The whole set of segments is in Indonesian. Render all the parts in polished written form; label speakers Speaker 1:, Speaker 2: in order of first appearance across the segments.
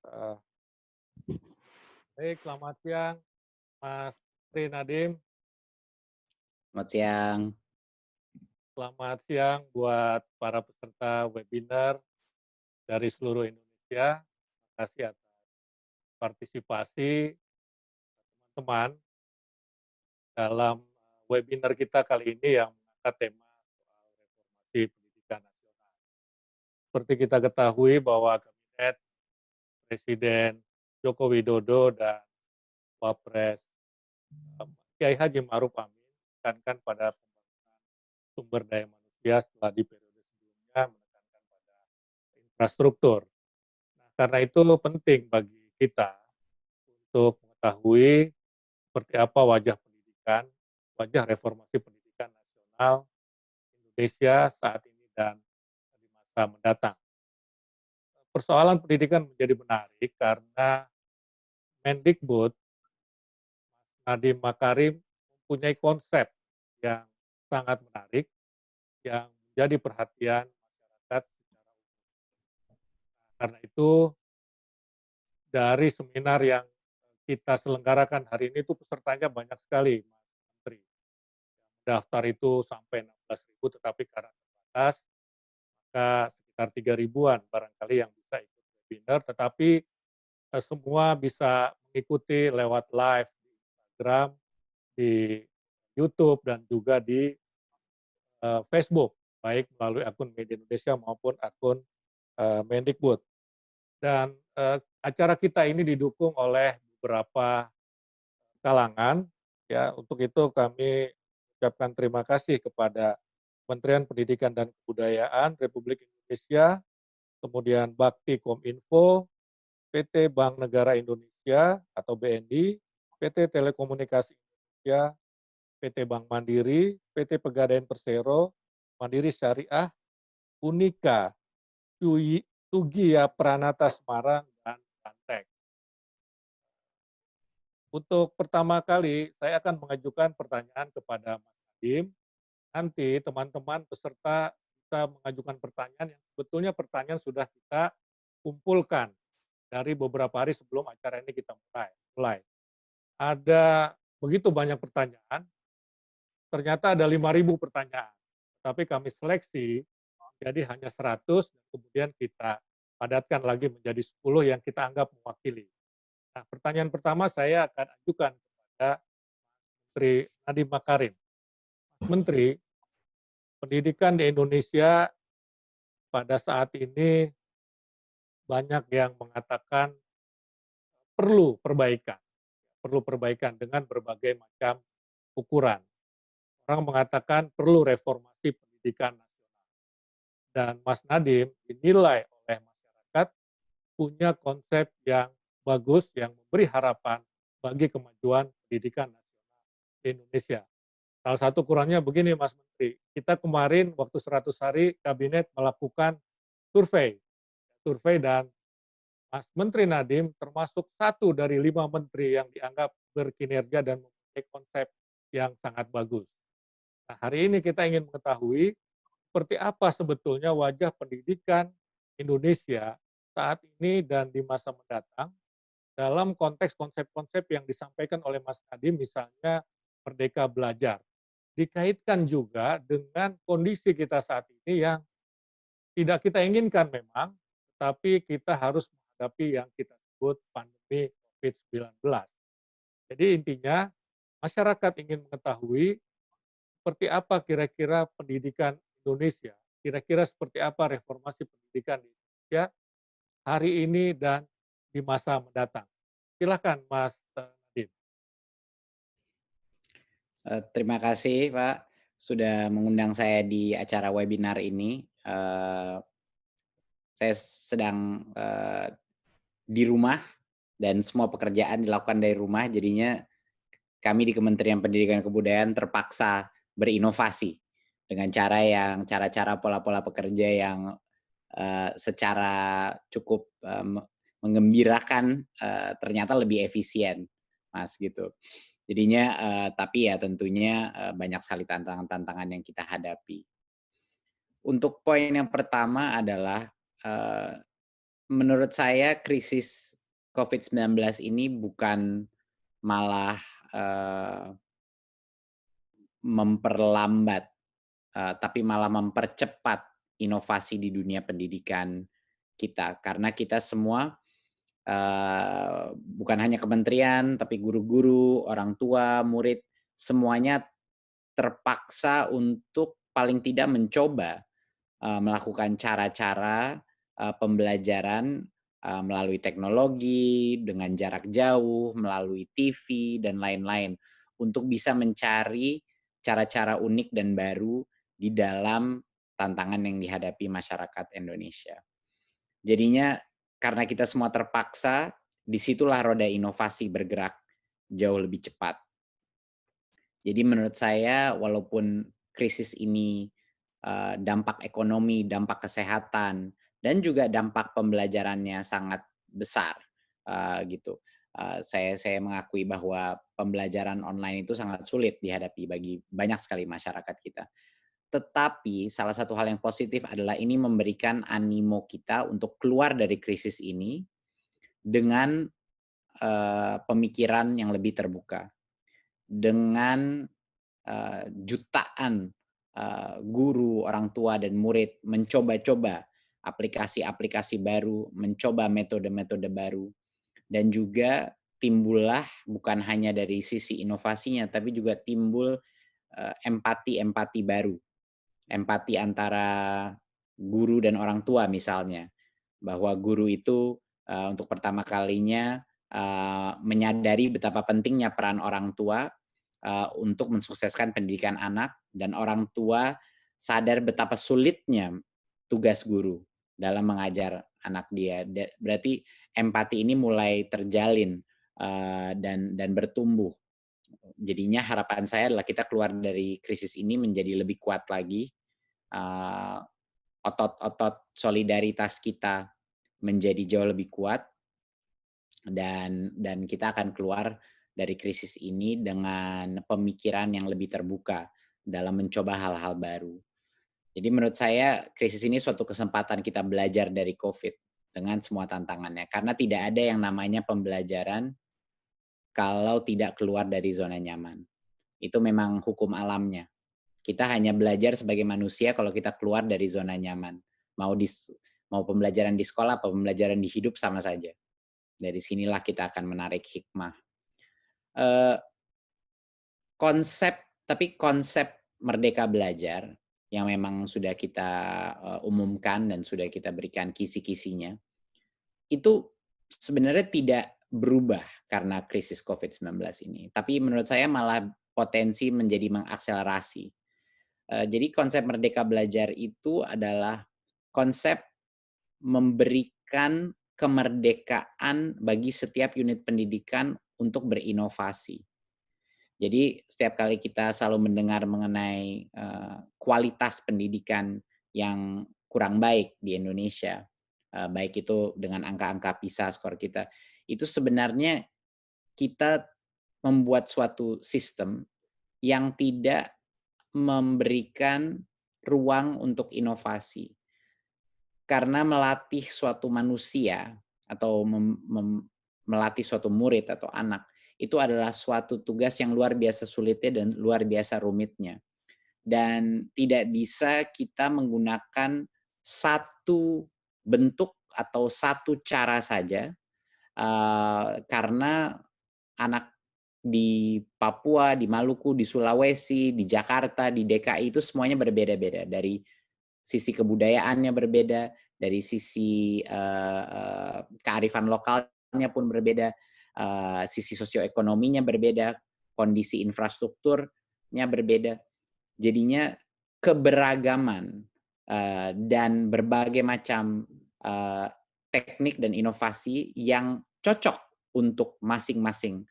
Speaker 1: Eee, Baik, selamat siang Mas Tri Nadiem,
Speaker 2: Selamat siang.
Speaker 1: selamat siang buat para peserta webinar dari seluruh Indonesia. Terima kasih atas partisipasi teman-teman dalam webinar kita kali ini yang mengangkat tema soal reformasi pendidikan nasional. Seperti kita ketahui bahwa Kabinet Presiden Joko Widodo dan Wapres Kiai Haji Ma'ruf Amin menekankan pada pembangunan sumber daya manusia setelah di periode sebelumnya menekankan pada infrastruktur. Nah, karena itu penting bagi kita untuk mengetahui seperti apa wajah pendidikan, wajah reformasi pendidikan nasional Indonesia saat ini dan di masa mendatang. Persoalan pendidikan menjadi menarik karena Mendikbud Nadiem Makarim mempunyai konsep yang sangat menarik yang menjadi perhatian masyarakat secara umum. Karena itu dari seminar yang kita selenggarakan hari ini itu pesertanya banyak sekali, Mas Menteri. Daftar itu sampai 16.000, tetapi karena terbatas, maka sekitar 3 ribuan barangkali yang bisa ikut webinar, tetapi semua bisa mengikuti lewat live di Instagram, di YouTube, dan juga di Facebook, baik melalui akun Media Indonesia maupun akun Mendikbud. Dan acara kita ini didukung oleh beberapa kalangan, ya. Untuk itu kami ucapkan terima kasih kepada Kementerian Pendidikan dan Kebudayaan Republik Indonesia, kemudian Bakti Kominfo, PT Bank Negara Indonesia atau BNI, PT Telekomunikasi Indonesia, PT Bank Mandiri, PT Pegadaian Persero, Mandiri Syariah, Unika, Tugia Pranata Semarang, dan Bantek. Untuk pertama kali, saya akan mengajukan pertanyaan kepada Mas Nadiem. Nanti teman-teman peserta bisa mengajukan pertanyaan yang sebetulnya pertanyaan sudah kita kumpulkan dari beberapa hari sebelum acara ini kita mulai. Ada begitu banyak pertanyaan, ternyata ada 5.000 pertanyaan. Tapi kami seleksi jadi hanya 100 dan kemudian kita padatkan lagi menjadi 10 yang kita anggap mewakili. Nah, pertanyaan pertama saya akan ajukan kepada Menteri Nadiem Makarim. Menteri, pendidikan di Indonesia pada saat ini banyak yang mengatakan perlu perbaikan dengan berbagai macam ukuran. Orang mengatakan perlu reformasi pendidikan nasional. Dan Mas Nadiem dinilai oleh masyarakat punya konsep yang bagus yang memberi harapan bagi kemajuan pendidikan nasional di Indonesia. Salah satu ukurannya begini Mas Menteri, kita kemarin waktu 100 hari kabinet melakukan survei. Survei dan Mas Menteri Nadiem termasuk satu dari 5 menteri yang dianggap berkinerja dan mempunyai konsep yang sangat bagus. Nah, hari ini kita ingin mengetahui seperti apa sebetulnya wajah pendidikan Indonesia saat ini dan di masa mendatang dalam konteks konsep-konsep yang disampaikan oleh Mas Nadiem, misalnya Merdeka Belajar. Dikaitkan juga dengan kondisi kita saat ini yang tidak kita inginkan memang, tapi kita harus menghadapi yang kita sebut pandemi COVID-19. Jadi intinya masyarakat ingin mengetahui seperti apa kira-kira pendidikan Indonesia, kira-kira seperti apa reformasi pendidikan di Indonesia hari ini dan di masa mendatang. Silakan Mas Nadiem.
Speaker 2: Terima kasih Pak, sudah mengundang saya di acara webinar ini. Saya sedang, di rumah dan semua pekerjaan dilakukan dari rumah, jadinya kami di Kementerian Pendidikan dan Kebudayaan terpaksa berinovasi dengan cara-cara, pola-pola pekerja yang, secara cukup, menggembirakan, ternyata lebih efisien, Mas, gitu. Jadinya, tapi ya tentunya, banyak sekali tantangan-tantangan yang kita hadapi. Untuk poin yang pertama adalah, menurut saya krisis COVID-19 ini bukan malah memperlambat, tapi malah mempercepat inovasi di dunia pendidikan kita. Karena kita semua, bukan hanya kementerian, tapi guru-guru, orang tua, murid, semuanya terpaksa untuk paling tidak mencoba melakukan cara-cara pembelajaran melalui teknologi, dengan jarak jauh, melalui TV, dan lain-lain, untuk bisa mencari cara-cara unik dan baru di dalam tantangan yang dihadapi masyarakat Indonesia. Jadinya karena kita semua terpaksa, disitulah roda inovasi bergerak jauh lebih cepat. Jadi menurut saya walaupun krisis ini dampak ekonomi, dampak kesehatan, dan juga dampak pembelajarannya sangat besar, gitu. Saya mengakui bahwa pembelajaran online itu sangat sulit dihadapi bagi banyak sekali masyarakat kita. Tetapi salah satu hal yang positif adalah ini memberikan animo kita untuk keluar dari krisis ini dengan pemikiran yang lebih terbuka, dengan jutaan guru, orang tua, dan murid mencoba-coba aplikasi-aplikasi baru, mencoba metode-metode baru, dan juga timbullah bukan hanya dari sisi inovasinya, tapi juga timbul empati-empati baru, empati antara guru dan orang tua misalnya, bahwa guru itu untuk pertama kalinya menyadari betapa pentingnya peran orang tua untuk mensukseskan pendidikan anak, dan orang tua sadar betapa sulitnya tugas guru dalam mengajar anak dia. Berarti empati ini mulai terjalin dan bertumbuh. Jadinya harapan saya adalah kita keluar dari krisis ini menjadi lebih kuat lagi, otot-otot solidaritas kita menjadi jauh lebih kuat, dan kita akan keluar dari krisis ini dengan pemikiran yang lebih terbuka dalam mencoba hal-hal baru. Jadi menurut saya krisis ini suatu kesempatan kita belajar dari COVID dengan semua tantangannya. Karena tidak ada yang namanya pembelajaran kalau tidak keluar dari zona nyaman. Itu memang hukum alamnya. Kita hanya belajar sebagai manusia kalau kita keluar dari zona nyaman. Mau pembelajaran di sekolah atau pembelajaran di hidup sama saja. Dari sinilah kita akan menarik hikmah. Konsep Merdeka Belajar yang memang sudah kita umumkan dan sudah kita berikan kisi-kisinya, itu sebenarnya tidak berubah karena krisis COVID-19 ini. Tapi menurut saya malah potensi menjadi mengakselerasi. Jadi konsep Merdeka Belajar itu adalah konsep memberikan kemerdekaan bagi setiap unit pendidikan untuk berinovasi. Jadi setiap kali kita selalu mendengar mengenai kualitas pendidikan yang kurang baik di Indonesia, baik itu dengan angka-angka PISA skor kita, itu sebenarnya kita membuat suatu sistem yang tidak memberikan ruang untuk inovasi. Karena melatih suatu manusia atau melatih suatu murid atau anak, itu adalah suatu tugas yang luar biasa sulitnya dan luar biasa rumitnya. Dan tidak bisa kita menggunakan satu bentuk atau satu cara saja, karena anak di Papua, di Maluku, di Sulawesi, di Jakarta, di DKI itu semuanya berbeda-beda. Dari sisi kebudayaannya berbeda, dari sisi kearifan lokalnya pun berbeda, sisi sosioekonominya berbeda, kondisi infrastrukturnya berbeda. Jadinya keberagaman dan berbagai macam teknik dan inovasi yang cocok untuk masing-masing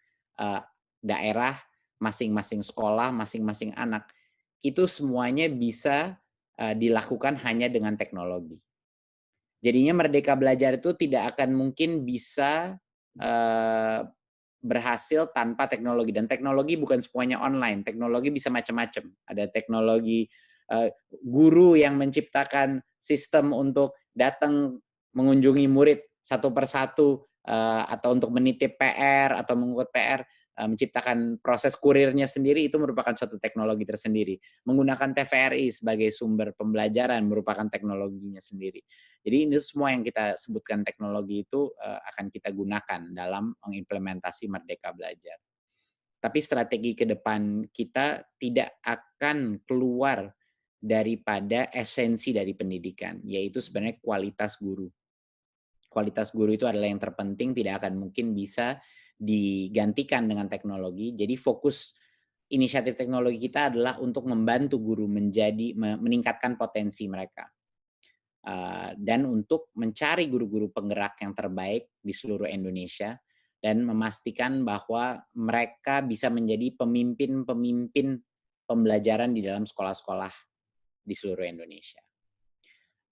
Speaker 2: daerah, masing-masing sekolah, masing-masing anak, itu semuanya bisa dilakukan hanya dengan teknologi. Jadinya Merdeka Belajar itu tidak akan mungkin bisa berhasil tanpa teknologi. Dan teknologi bukan semuanya online, teknologi bisa macam-macam. Ada teknologi guru yang menciptakan sistem untuk datang mengunjungi murid satu persatu atau untuk menitip PR atau mengukur PR, menciptakan proses kurirnya sendiri itu merupakan suatu teknologi tersendiri. Menggunakan TVRI sebagai sumber pembelajaran merupakan teknologinya sendiri. Jadi ini semua yang kita sebutkan teknologi itu akan kita gunakan dalam mengimplementasi Merdeka Belajar. Tapi strategi ke depan kita tidak akan keluar daripada esensi dari pendidikan, yaitu sebenarnya kualitas guru. Kualitas guru itu adalah yang terpenting, tidak akan mungkin bisa digantikan dengan teknologi. Jadi fokus inisiatif teknologi kita adalah untuk membantu guru meningkatkan potensi mereka. Dan untuk mencari guru-guru penggerak yang terbaik di seluruh Indonesia dan memastikan bahwa mereka bisa menjadi pemimpin-pemimpin pembelajaran di dalam sekolah-sekolah di seluruh Indonesia.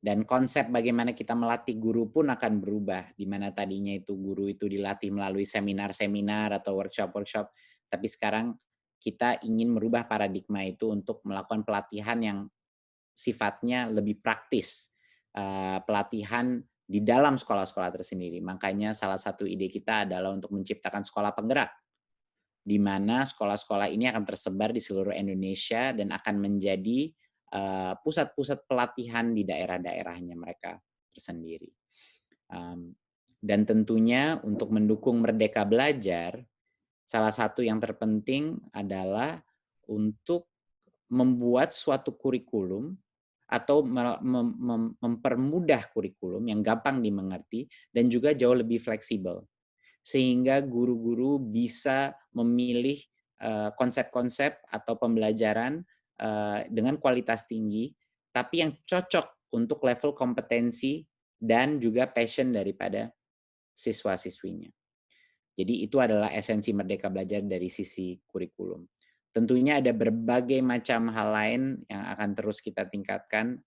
Speaker 2: Dan konsep bagaimana kita melatih guru pun akan berubah, di mana tadinya itu guru itu dilatih melalui seminar-seminar atau workshop-workshop, tapi sekarang kita ingin merubah paradigma itu untuk melakukan pelatihan yang sifatnya lebih praktis, pelatihan di dalam sekolah-sekolah tersendiri. Makanya salah satu ide kita adalah untuk menciptakan sekolah penggerak, di mana sekolah-sekolah ini akan tersebar di seluruh Indonesia dan akan menjadi pusat-pusat pelatihan di daerah-daerahnya mereka tersendiri. Dan tentunya untuk mendukung Merdeka Belajar, salah satu yang terpenting adalah untuk membuat suatu kurikulum atau mempermudah kurikulum yang gampang dimengerti dan juga jauh lebih fleksibel. Sehingga guru-guru bisa memilih konsep-konsep atau pembelajaran dengan kualitas tinggi, tapi yang cocok untuk level kompetensi dan juga passion daripada siswa-siswinya. Jadi itu adalah esensi Merdeka Belajar dari sisi kurikulum. Tentunya ada berbagai macam hal lain yang akan terus kita tingkatkan,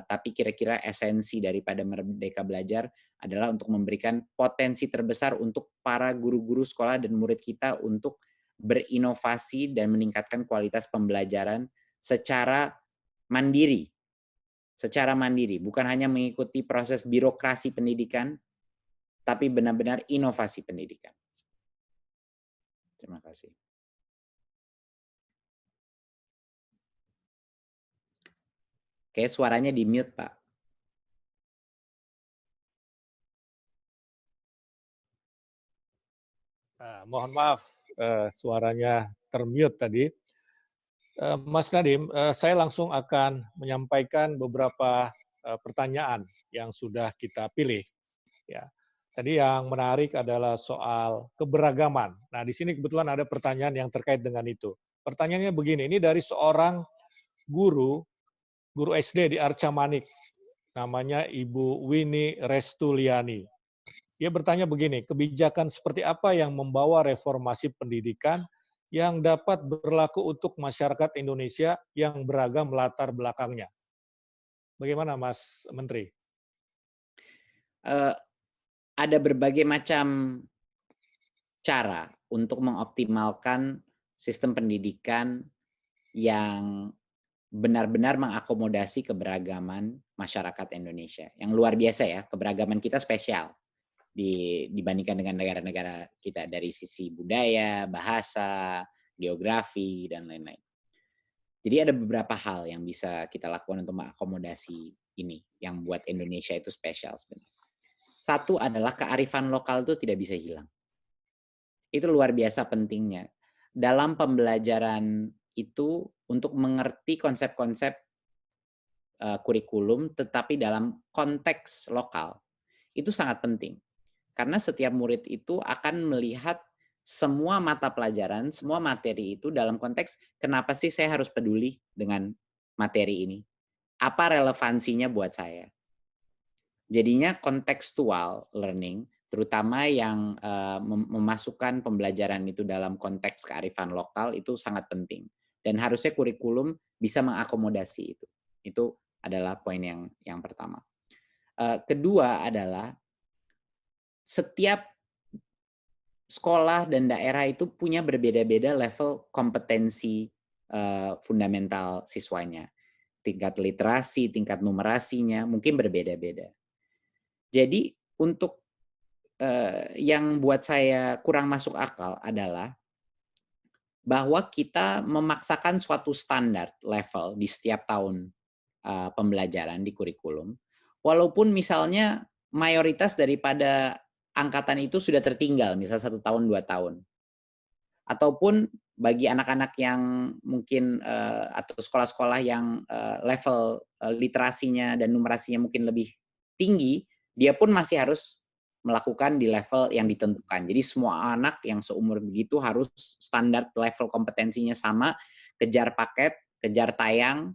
Speaker 2: tapi kira-kira esensi daripada Merdeka Belajar adalah untuk memberikan potensi terbesar untuk para guru-guru sekolah dan murid kita untuk berinovasi dan meningkatkan kualitas pembelajaran secara mandiri. Secara mandiri, bukan hanya mengikuti proses birokrasi pendidikan, tapi benar-benar inovasi pendidikan. Terima kasih. Oke, suaranya di-mute, Pak.
Speaker 1: Mohon maaf, suaranya termute tadi. Mas Nadiem, saya langsung akan menyampaikan beberapa pertanyaan yang sudah kita pilih. Ya, tadi yang menarik adalah soal keberagaman. Nah, di sini kebetulan ada pertanyaan yang terkait dengan itu. Pertanyaannya begini, ini dari seorang guru SD di Arca Manik, namanya Ibu Winnie Restuliani. Dia bertanya begini, kebijakan seperti apa yang membawa reformasi pendidikan yang dapat berlaku untuk masyarakat Indonesia yang beragam latar belakangnya? Bagaimana Mas Menteri?
Speaker 2: Ada berbagai macam cara untuk mengoptimalkan sistem pendidikan yang benar-benar mengakomodasi keberagaman masyarakat Indonesia. Yang luar biasa ya, keberagaman kita spesial dibandingkan dengan negara-negara kita dari sisi budaya, bahasa, geografi, dan lain-lain. Jadi ada beberapa hal yang bisa kita lakukan untuk mengakomodasi ini, yang buat Indonesia itu spesial sebenarnya. Satu adalah kearifan lokal itu tidak bisa hilang. Itu luar biasa pentingnya. Dalam pembelajaran itu untuk mengerti konsep-konsep kurikulum, tetapi dalam konteks lokal, itu sangat penting. Karena setiap murid itu akan melihat semua mata pelajaran, semua materi itu dalam konteks kenapa sih saya harus peduli dengan materi ini? Apa relevansinya buat saya? Jadinya kontekstual learning, terutama yang memasukkan pembelajaran itu dalam konteks kearifan lokal itu sangat penting. Dan harusnya kurikulum bisa mengakomodasi itu. Itu adalah poin yang pertama. Kedua adalah setiap sekolah dan daerah itu punya berbeda-beda level kompetensi fundamental siswanya. Tingkat literasi, tingkat numerasinya mungkin berbeda-beda. Jadi untuk yang buat saya kurang masuk akal adalah bahwa kita memaksakan suatu standar level di setiap tahun pembelajaran di kurikulum, walaupun misalnya mayoritas daripada angkatan itu sudah tertinggal, misal 1 tahun, 2 tahun. Ataupun bagi anak-anak yang mungkin, atau sekolah-sekolah yang, level, literasinya dan numerasinya mungkin lebih tinggi, dia pun masih harus melakukan di level yang ditentukan. Jadi semua anak yang seumur begitu harus standar level kompetensinya sama, kejar paket, kejar tayang,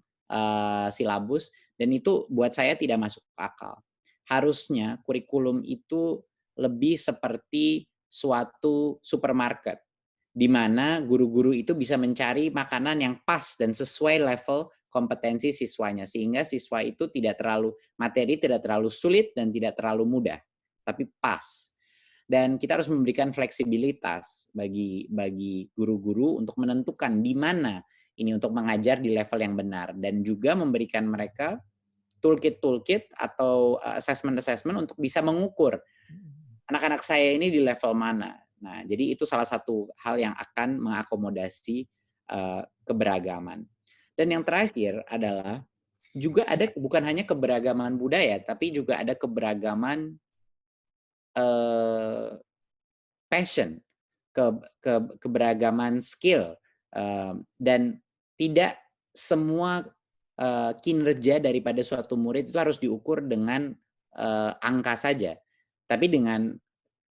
Speaker 2: silabus, dan itu buat saya tidak masuk akal. Harusnya kurikulum itu lebih seperti suatu supermarket, di mana guru-guru itu bisa mencari makanan yang pas dan sesuai level kompetensi siswanya, sehingga siswa itu materi tidak terlalu sulit dan tidak terlalu mudah, tapi pas. Dan kita harus memberikan fleksibilitas bagi guru-guru untuk menentukan di mana ini untuk mengajar di level yang benar, dan juga memberikan mereka toolkit atau assessment untuk bisa mengukur anak-anak saya ini di level mana. Nah, jadi itu salah satu hal yang akan mengakomodasi keberagaman. Dan yang terakhir adalah juga ada bukan hanya keberagaman budaya, tapi juga ada keberagaman passion, keberagaman skill, dan tidak semua kinerja daripada suatu murid itu harus diukur dengan angka saja, tapi dengan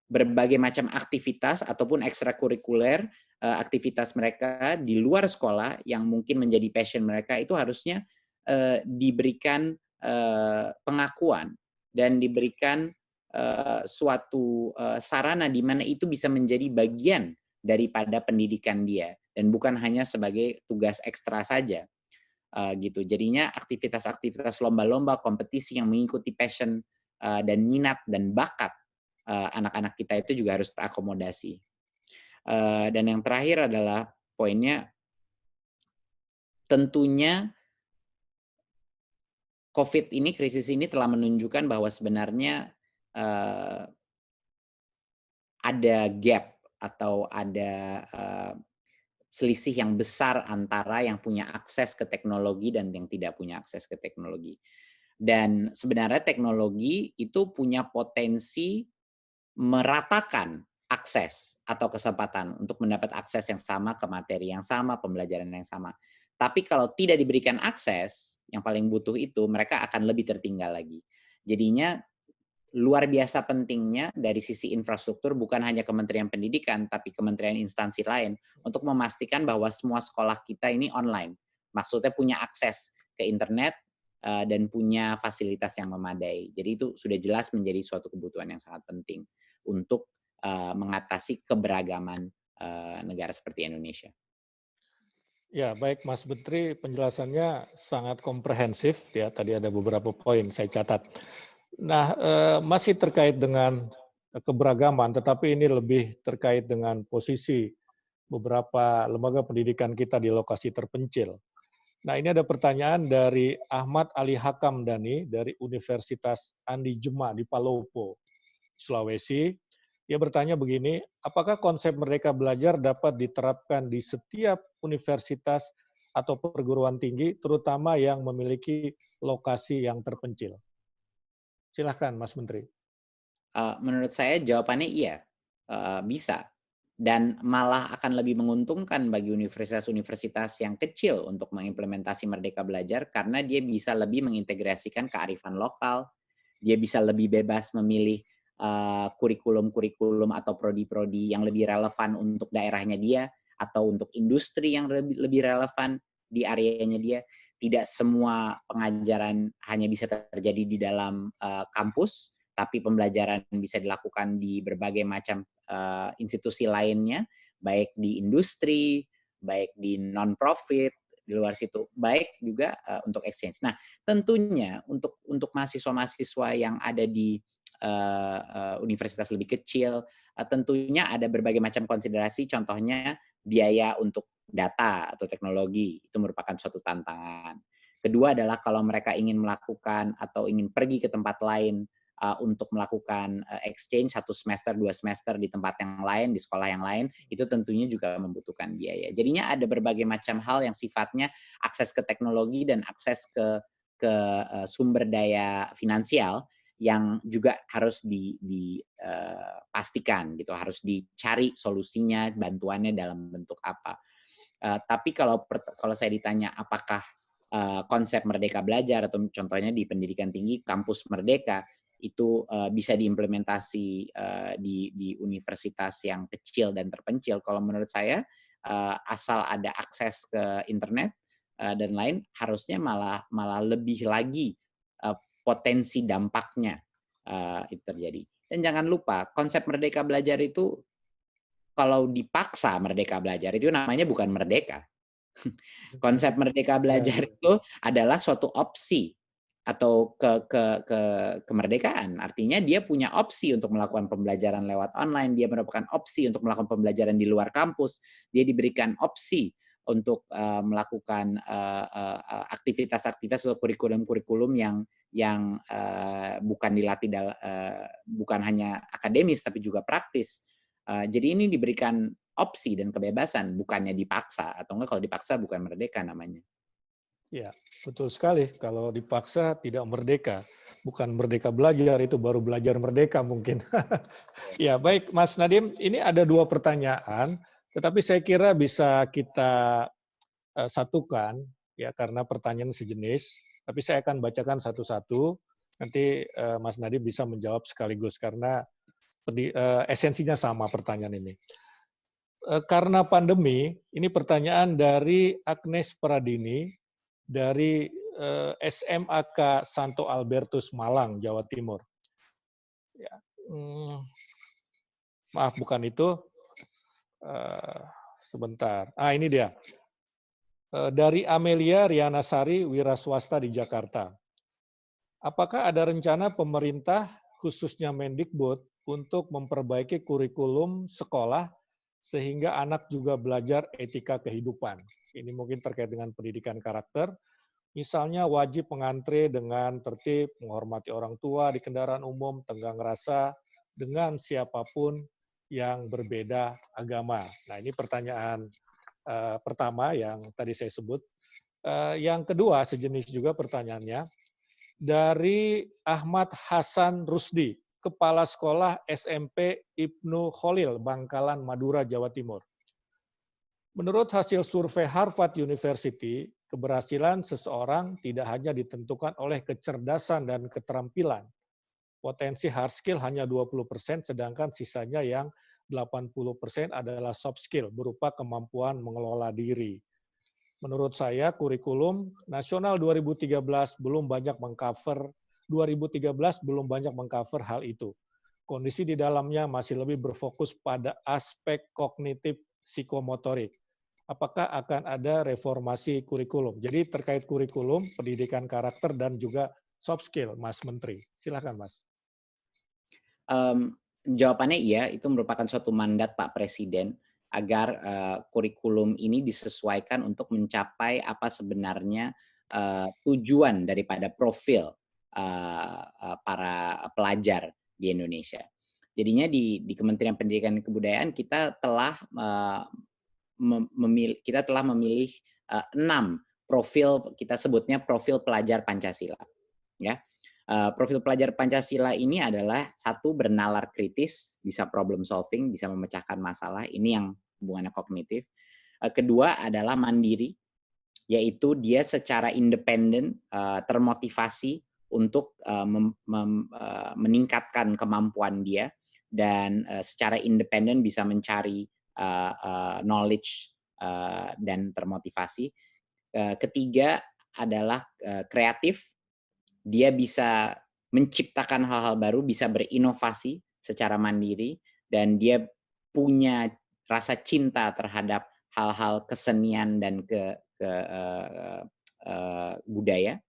Speaker 2: berbagai macam aktivitas ataupun ekstrakurikuler, aktivitas mereka di luar sekolah yang mungkin menjadi passion mereka itu harusnya diberikan pengakuan dan diberikan suatu sarana di mana itu bisa menjadi bagian daripada pendidikan dia dan bukan hanya sebagai tugas ekstra saja, gitu. Jadinya aktivitas-aktivitas lomba-lomba, kompetisi yang mengikuti passion dan minat dan bakat anak-anak kita itu juga harus terakomodasi. Dan yang terakhir adalah poinnya, tentunya COVID ini, krisis ini telah menunjukkan bahwa sebenarnya ada gap atau ada selisih yang besar antara yang punya akses ke teknologi dan yang tidak punya akses ke teknologi. Dan sebenarnya teknologi itu punya potensi meratakan akses atau kesempatan untuk mendapat akses yang sama ke materi yang sama, pembelajaran yang sama. Tapi kalau tidak diberikan akses, yang paling butuh itu, mereka akan lebih tertinggal lagi. Jadinya luar biasa pentingnya dari sisi infrastruktur bukan hanya Kementerian Pendidikan, tapi kementerian instansi lain untuk memastikan bahwa semua sekolah kita ini online. Maksudnya punya akses ke internet dan punya fasilitas yang memadai. Jadi itu sudah jelas menjadi suatu kebutuhan yang sangat penting untuk mengatasi keberagaman negara seperti Indonesia.
Speaker 1: Ya, baik Mas Betri, penjelasannya sangat komprehensif ya. Tadi ada beberapa poin saya catat. Nah, masih terkait dengan keberagaman, tetapi ini lebih terkait dengan posisi beberapa lembaga pendidikan kita di lokasi terpencil. Nah, ini ada pertanyaan dari Ahmad Ali Hakam Dhani dari Universitas Andi Jema di Palopo, Sulawesi. Dia bertanya begini, apakah konsep Merdeka Belajar dapat diterapkan di setiap universitas atau perguruan tinggi, terutama yang memiliki lokasi yang terpencil? Silahkan, Mas Menteri.
Speaker 2: Menurut saya jawabannya iya, bisa. Dan malah akan lebih menguntungkan bagi universitas-universitas yang kecil untuk mengimplementasi Merdeka Belajar karena dia bisa lebih mengintegrasikan kearifan lokal, dia bisa lebih bebas memilih kurikulum-kurikulum atau prodi-prodi yang lebih relevan untuk daerahnya dia atau untuk industri yang lebih relevan di areanya dia. Tidak semua pengajaran hanya bisa terjadi di dalam kampus, tapi pembelajaran bisa dilakukan di berbagai macam institusi lainnya, baik di industri, baik di non-profit, di luar situ, baik juga untuk exchange. Nah, tentunya untuk mahasiswa-mahasiswa yang ada di universitas lebih kecil, tentunya ada berbagai macam konsiderasi, contohnya biaya untuk data atau teknologi, itu merupakan suatu tantangan. Kedua adalah kalau mereka ingin melakukan atau ingin pergi ke tempat lain untuk melakukan exchange 1 semester, 2 semester di tempat yang lain, di sekolah yang lain, itu tentunya juga membutuhkan biaya. Jadinya ada berbagai macam hal yang sifatnya akses ke teknologi dan akses ke sumber daya finansial yang juga harus dipastikan gitu, harus dicari solusinya, bantuannya dalam bentuk apa. Tapi kalau saya ditanya apakah konsep Merdeka Belajar atau contohnya di pendidikan tinggi kampus Merdeka itu bisa diimplementasi di universitas yang kecil dan terpencil, kalau menurut saya asal ada akses ke internet dan lain, harusnya malah lebih lagi potensi dampaknya itu terjadi. Dan jangan lupa konsep Merdeka Belajar itu kalau dipaksa Merdeka Belajar itu namanya bukan merdeka. Konsep Merdeka
Speaker 1: Ya,
Speaker 2: Belajar itu adalah suatu opsi atau kemerdekaan. Artinya dia punya opsi untuk melakukan pembelajaran lewat online, dia mendapatkan opsi untuk melakukan pembelajaran di luar kampus, dia diberikan opsi untuk melakukan aktivitas-aktivitas atau kurikulum-kurikulum yang bukan dilatih bukan hanya akademis tapi juga praktis. Jadi ini diberikan opsi dan kebebasan, bukannya dipaksa, atau enggak kalau dipaksa bukan merdeka namanya.
Speaker 1: ya, betul sekali. Kalau dipaksa tidak merdeka, bukan merdeka belajar, itu baru belajar merdeka mungkin. Ya, baik Mas Nadiem, ini ada 2 pertanyaan, tetapi saya kira bisa kita satukan ya karena pertanyaan sejenis. Tapi saya akan bacakan satu-satu. Nanti Mas Nadiem bisa menjawab sekaligus karena esensinya sama pertanyaan ini. Karena pandemi, ini pertanyaan dari Agnes Pradini dari SMAK Santo Albertus Malang, Jawa Timur. Ya, maaf bukan itu. Sebentar. Ini dia. Dari Amelia Rianasari, wira swasta di Jakarta. Apakah ada rencana pemerintah, khususnya Mendikbud, untuk memperbaiki kurikulum sekolah sehingga anak juga belajar etika kehidupan? Ini mungkin terkait dengan pendidikan karakter. Misalnya wajib mengantre dengan tertib, menghormati orang tua di kendaraan umum, tenggang rasa dengan siapapun yang berbeda agama. Nah, ini pertanyaan pertama yang tadi saya sebut. Yang kedua, sejenis juga pertanyaannya, dari Ahmad Hasan Rusdi, Kepala Sekolah SMP Ibnu Khalil, Bangkalan, Madura, Jawa Timur. Menurut hasil survei Harvard University, keberhasilan seseorang tidak hanya ditentukan oleh kecerdasan dan keterampilan. Potensi hard skill hanya 20%, sedangkan sisanya yang 80% adalah soft skill, berupa kemampuan mengelola diri. Menurut saya, kurikulum nasional 2013 belum banyak mengcover 2013 belum banyak mengcover hal itu. Kondisi di dalamnya masih lebih berfokus pada aspek kognitif psikomotorik. Apakah akan ada reformasi kurikulum? Jadi terkait kurikulum, pendidikan karakter, dan juga soft skill, Mas Menteri. Silakan, Mas.
Speaker 2: Jawabannya iya, itu merupakan suatu mandat Pak Presiden agar kurikulum ini disesuaikan untuk mencapai apa sebenarnya tujuan daripada profil para pelajar di Indonesia. Jadinya di Kementerian Pendidikan dan Kebudayaan kita telah memilih 6 profil, kita sebutnya profil pelajar Pancasila, ya. Profil pelajar Pancasila ini adalah 1, bernalar kritis, bisa problem solving, bisa memecahkan masalah, ini yang hubungannya kognitif. Kedua adalah mandiri, yaitu dia secara independen termotivasi untuk meningkatkan kemampuan dia dan secara independen bisa mencari knowledge dan termotivasi. Ketiga adalah kreatif, dia bisa menciptakan hal-hal baru, bisa berinovasi secara mandiri, dan dia punya rasa cinta terhadap hal-hal kesenian dan budaya.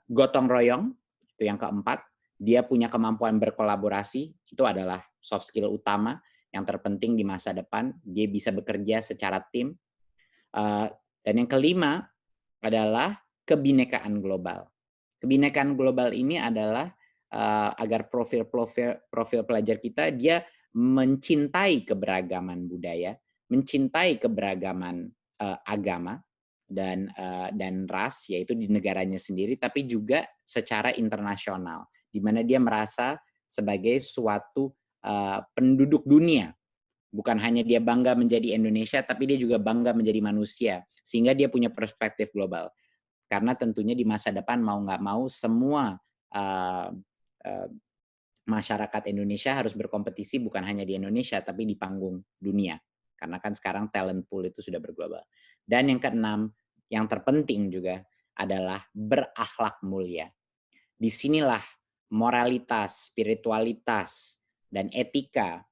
Speaker 2: Gotong royong, itu yang keempat. Dia punya kemampuan berkolaborasi, itu adalah soft skill utama yang terpenting di masa depan. Dia bisa bekerja secara tim. Dan yang kelima adalah kebinekaan global. Kebinekaan global ini adalah agar profil pelajar kita dia mencintai keberagaman budaya, mencintai keberagaman agama dan ras, yaitu di negaranya sendiri, tapi juga secara internasional, di mana dia merasa sebagai suatu penduduk dunia. Bukan hanya dia bangga menjadi Indonesia, tapi dia juga bangga menjadi manusia, sehingga dia punya perspektif global. Karena tentunya di masa depan mau nggak mau semua uh, uh, masyarakat Indonesia harus berkompetisi bukan hanya di Indonesia, tapi di panggung dunia. Karena kan sekarang talent pool itu sudah berglobal. Dan yang keenam, yang terpenting juga adalah berakhlak mulia. Disinilah moralitas, spiritualitas, dan etika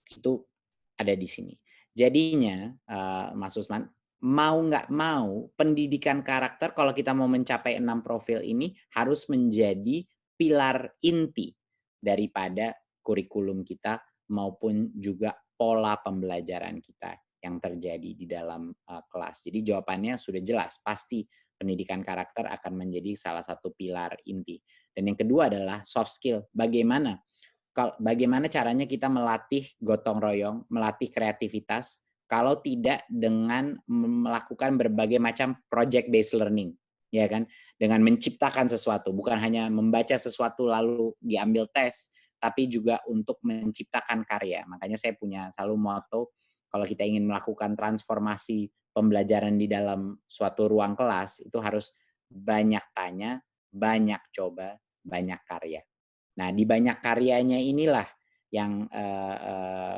Speaker 2: itu ada di sini. Jadinya, Mas Usman, mau nggak mau, pendidikan karakter kalau kita mau mencapai 6 profil ini harus menjadi pilar inti daripada kurikulum kita maupun juga pola pembelajaran kita yang terjadi di dalam kelas. Jadi jawabannya sudah jelas, pasti pendidikan karakter akan menjadi salah satu pilar inti. Dan yang kedua adalah soft skill. Bagaimana caranya kita melatih gotong royong, melatih kreativitas, kalau tidak dengan melakukan berbagai macam project based learning, ya kan? Dengan menciptakan sesuatu, bukan hanya membaca sesuatu lalu diambil tes, tapi juga untuk menciptakan karya. Makanya saya punya selalu moto, kalau kita ingin melakukan transformasi pembelajaran di dalam suatu ruang kelas, itu harus banyak tanya, banyak coba, banyak karya. Nah, di banyak karyanya inilah yang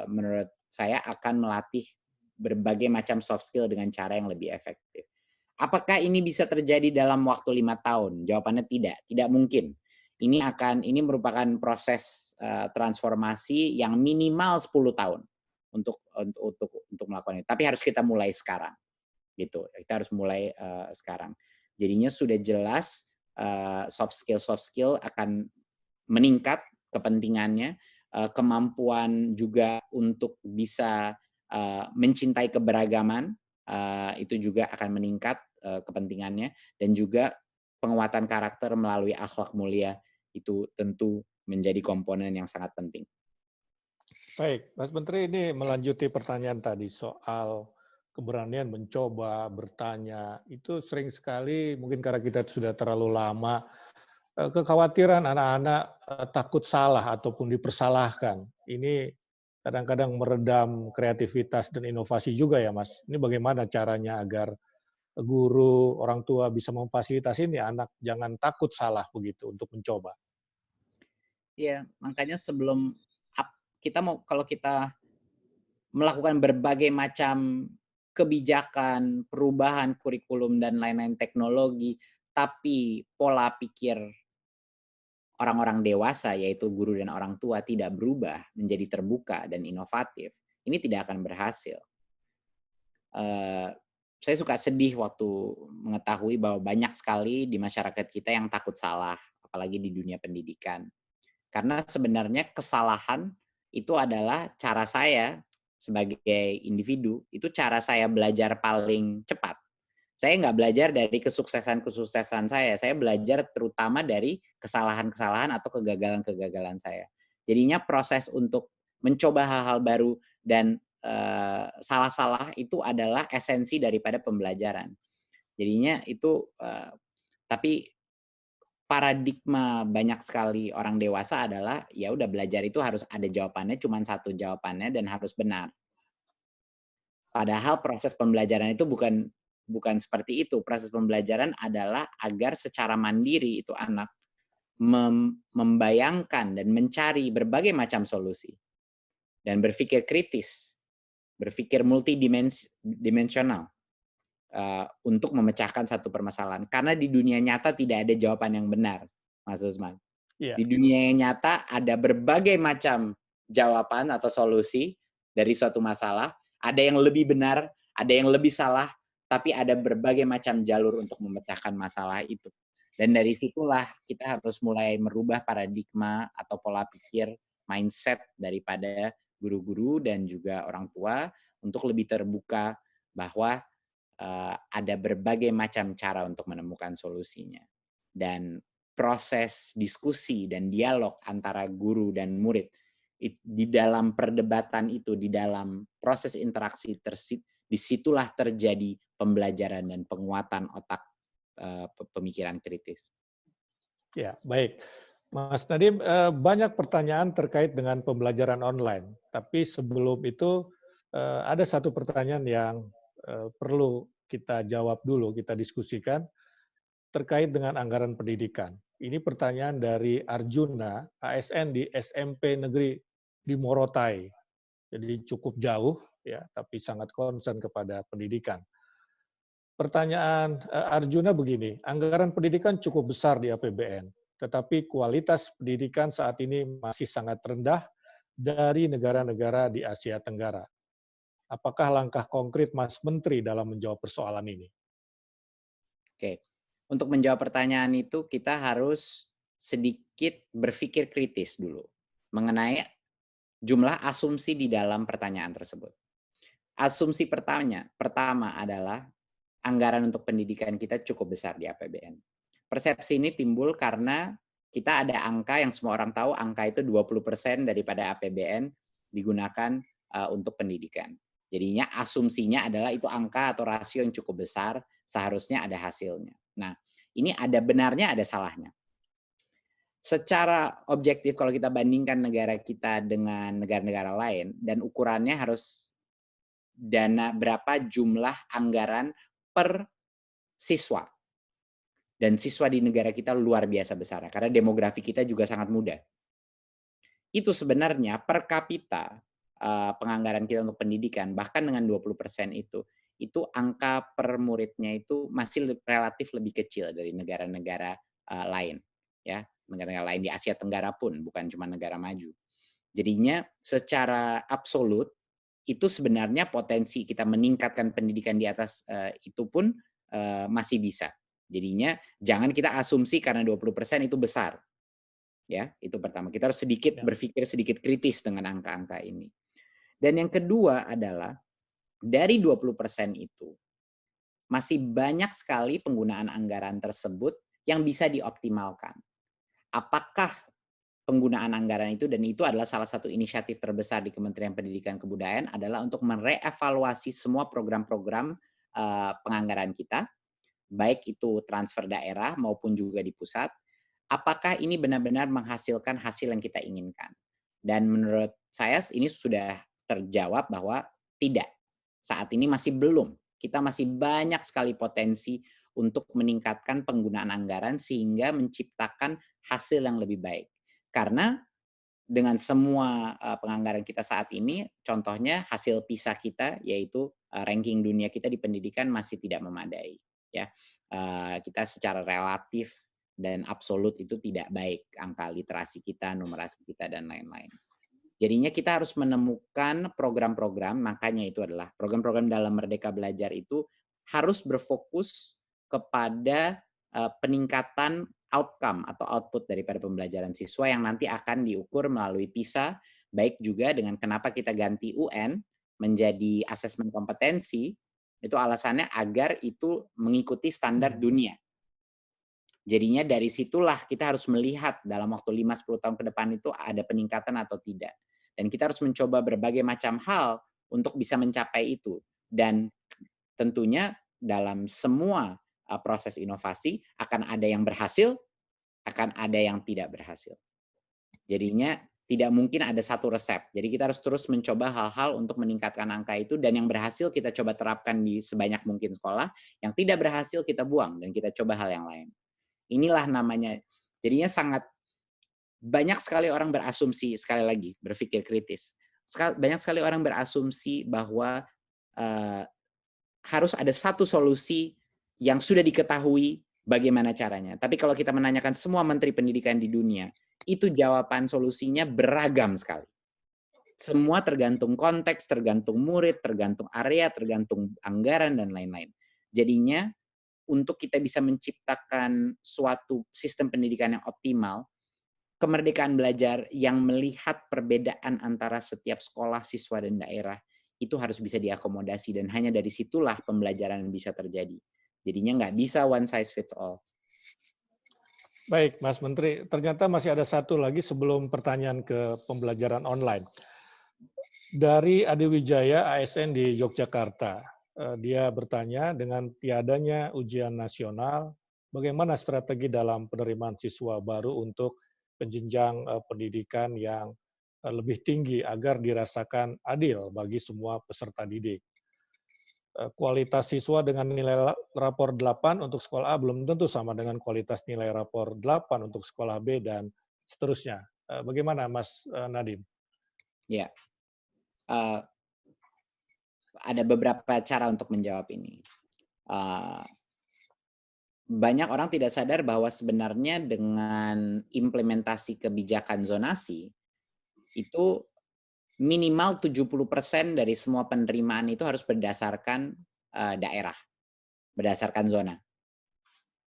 Speaker 2: menurut saya akan melatih berbagai macam soft skill dengan cara yang lebih efektif. Apakah ini bisa terjadi dalam waktu 5 tahun? Jawabannya tidak, tidak mungkin. Ini merupakan proses transformasi yang minimal 10 tahun untuk melakukan itu. Tapi harus kita mulai sekarang, gitu. Kita harus mulai sekarang. Jadinya sudah jelas soft skill akan meningkat kepentingannya, kemampuan juga untuk bisa mencintai keberagaman itu juga akan meningkat kepentingannya, dan juga penguatan karakter melalui akhlak mulia itu tentu menjadi komponen yang sangat penting.
Speaker 1: Baik, Mas Menteri, ini melanjuti pertanyaan tadi soal keberanian mencoba, bertanya. Itu sering sekali, mungkin karena kita sudah terlalu lama, kekhawatiran anak-anak takut salah ataupun dipersalahkan. Ini kadang-kadang meredam kreativitas dan inovasi juga ya, Mas. Ini bagaimana caranya agar guru, orang tua bisa memfasilitasi ini anak jangan takut salah begitu untuk mencoba.
Speaker 2: Iya, makanya sebelum kalau kita melakukan berbagai macam kebijakan, perubahan kurikulum dan lain-lain teknologi, tapi pola pikir orang-orang dewasa, yaitu guru dan orang tua, tidak berubah menjadi terbuka dan inovatif, ini tidak akan berhasil. Saya suka sedih waktu mengetahui bahwa banyak sekali di masyarakat kita yang takut salah, apalagi di dunia pendidikan. Karena sebenarnya kesalahan itu adalah cara saya sebagai individu, itu cara saya belajar paling cepat. Saya nggak belajar dari kesuksesan-kesuksesan saya belajar terutama dari kesalahan-kesalahan atau kegagalan-kegagalan saya. Jadinya proses untuk mencoba hal-hal baru dan salah-salah itu adalah esensi daripada pembelajaran. Jadinya itu, tapi paradigma banyak sekali orang dewasa adalah, ya udah belajar itu harus ada jawabannya, cuma satu jawabannya dan harus benar. Padahal proses pembelajaran itu bukan seperti itu. Proses pembelajaran adalah agar secara mandiri itu anak membayangkan dan mencari berbagai macam solusi dan berpikir kritis, berpikir multidimensional untuk memecahkan satu permasalahan. Karena di dunia nyata tidak ada jawaban yang benar, Mas Usman.
Speaker 1: Iya.
Speaker 2: Di dunia yang nyata ada berbagai macam jawaban atau solusi dari suatu masalah. Ada yang lebih benar, ada yang lebih salah, tapi ada berbagai macam jalur untuk memecahkan masalah itu. Dan dari situlah kita harus mulai merubah paradigma atau pola pikir, mindset daripada guru-guru dan juga orang tua untuk lebih terbuka bahwa ada berbagai macam cara untuk menemukan solusinya. Dan proses diskusi dan dialog antara guru dan murid, di dalam perdebatan itu, di dalam proses interaksi disitulah terjadi pembelajaran dan penguatan otak pemikiran kritis.
Speaker 1: Ya, baik. Mas Nadiem, banyak pertanyaan terkait dengan pembelajaran online. Tapi sebelum itu, ada satu pertanyaan yang perlu kita jawab dulu, kita diskusikan terkait dengan anggaran pendidikan. Ini pertanyaan dari Arjuna, ASN di SMP Negeri di Morotai. Jadi cukup jauh, ya, tapi sangat concern kepada pendidikan. Pertanyaan Arjuna begini, anggaran pendidikan cukup besar di APBN, tetapi kualitas pendidikan saat ini masih sangat rendah dari negara-negara di Asia Tenggara. Apakah langkah konkret Mas Menteri dalam menjawab persoalan ini?
Speaker 2: Oke, untuk menjawab pertanyaan itu kita harus sedikit berpikir kritis dulu mengenai jumlah asumsi di dalam pertanyaan tersebut. Asumsi pertama adalah anggaran untuk pendidikan kita cukup besar di APBN. Persepsi ini timbul karena kita ada angka yang semua orang tahu, angka itu 20% daripada APBN digunakan untuk pendidikan. Jadinya asumsinya adalah itu angka atau rasio yang cukup besar, seharusnya ada hasilnya. Nah, ini ada benarnya, ada salahnya. Secara objektif kalau kita bandingkan negara kita dengan negara-negara lain, dan ukurannya harus berapa jumlah anggaran per siswa. Dan siswa di negara kita luar biasa besar, karena demografi kita juga sangat muda. Itu sebenarnya per kapita penganggaran kita untuk pendidikan, bahkan dengan 20% itu angka per muridnya itu masih relatif lebih kecil dari negara-negara lain. Ya, negara-negara lain di Asia Tenggara pun, bukan cuma negara maju. Jadinya secara absolut, itu sebenarnya potensi kita meningkatkan pendidikan di atas itu pun masih bisa. Jadinya jangan kita asumsi karena 20% itu besar. Ya, itu pertama. Kita harus sedikit berpikir sedikit kritis dengan angka-angka ini. Dan yang kedua adalah dari 20% itu masih banyak sekali penggunaan anggaran tersebut yang bisa dioptimalkan. Apakah penggunaan anggaran itu, dan itu adalah salah satu inisiatif terbesar di Kementerian Pendidikan Kebudayaan, adalah untuk merevaluasi semua program-program penganggaran kita, baik itu transfer daerah maupun juga di pusat, apakah ini benar-benar menghasilkan hasil yang kita inginkan. Dan menurut saya ini sudah terjawab bahwa tidak. Saat ini masih belum. Kita masih banyak sekali potensi untuk meningkatkan penggunaan anggaran sehingga menciptakan hasil yang lebih baik. Karena dengan semua penganggaran kita saat ini, contohnya hasil PISA kita, yaitu ranking dunia kita di pendidikan masih tidak memadai. Ya, kita secara relatif dan absolut itu tidak baik, angka literasi kita, numerasi kita, dan lain-lain. Jadinya kita harus menemukan program-program, makanya itu adalah program-program dalam Merdeka Belajar itu harus berfokus kepada peningkatan outcome atau output daripada pembelajaran siswa yang nanti akan diukur melalui PISA, baik juga dengan kenapa kita ganti UN menjadi asesmen kompetensi, itu alasannya agar itu mengikuti standar dunia. Jadinya dari situlah kita harus melihat dalam waktu 5-10 tahun ke depan itu ada peningkatan atau tidak. Dan kita harus mencoba berbagai macam hal untuk bisa mencapai itu. Dan tentunya dalam semua proses inovasi akan ada yang berhasil, akan ada yang tidak berhasil. Jadinya tidak mungkin ada satu resep. Jadi kita harus terus mencoba hal-hal untuk meningkatkan angka itu, dan yang berhasil kita coba terapkan di sebanyak mungkin sekolah, yang tidak berhasil kita buang dan kita coba hal yang lain. Inilah namanya. Jadinya sangat banyak sekali orang berasumsi, sekali lagi berpikir kritis. Banyak sekali orang berasumsi bahwa harus ada satu solusi yang sudah diketahui bagaimana caranya. Tapi kalau kita menanyakan semua menteri pendidikan di dunia, itu jawaban solusinya beragam sekali. Semua tergantung konteks, tergantung murid, tergantung area, tergantung anggaran, dan lain-lain. Jadinya untuk kita bisa menciptakan suatu sistem pendidikan yang optimal, kemerdekaan belajar yang melihat perbedaan antara setiap sekolah, siswa, dan daerah, itu harus bisa diakomodasi, dan hanya dari situlah pembelajaran bisa terjadi. Jadinya nggak bisa one size fits all.
Speaker 1: Baik, Mas Menteri. Ternyata masih ada satu lagi sebelum pertanyaan ke pembelajaran online. Dari Adi Wijaya, ASN di Yogyakarta. Dia bertanya, dengan tiadanya ujian nasional, bagaimana strategi dalam penerimaan siswa baru untuk penjenjang pendidikan yang lebih tinggi agar dirasakan adil bagi semua peserta didik. Kualitas siswa dengan nilai rapor 8 untuk sekolah A belum tentu sama dengan kualitas nilai rapor 8 untuk sekolah B dan seterusnya. Bagaimana Mas Nadiem?
Speaker 2: Ya, uh, ada beberapa cara untuk menjawab ini. Banyak orang tidak sadar bahwa sebenarnya dengan implementasi kebijakan zonasi, itu minimal 70% dari semua penerimaan itu harus berdasarkan daerah, berdasarkan zona.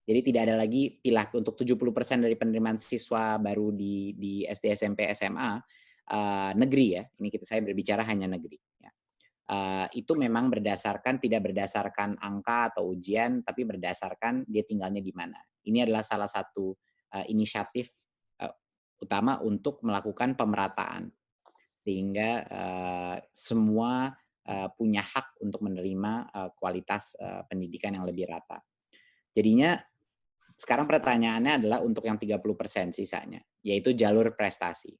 Speaker 2: Jadi tidak ada lagi pilah untuk 70% dari penerimaan siswa baru di SD, SMP, SMA negeri ya. Ini saya berbicara hanya negeri. Ya. Itu memang tidak berdasarkan angka atau ujian, tapi berdasarkan dia tinggalnya di mana. Ini adalah salah satu inisiatif utama untuk melakukan pemerataan sehingga semua punya hak untuk menerima kualitas pendidikan yang lebih rata. Jadinya sekarang pertanyaannya adalah untuk yang 30% sisanya, yaitu jalur prestasi.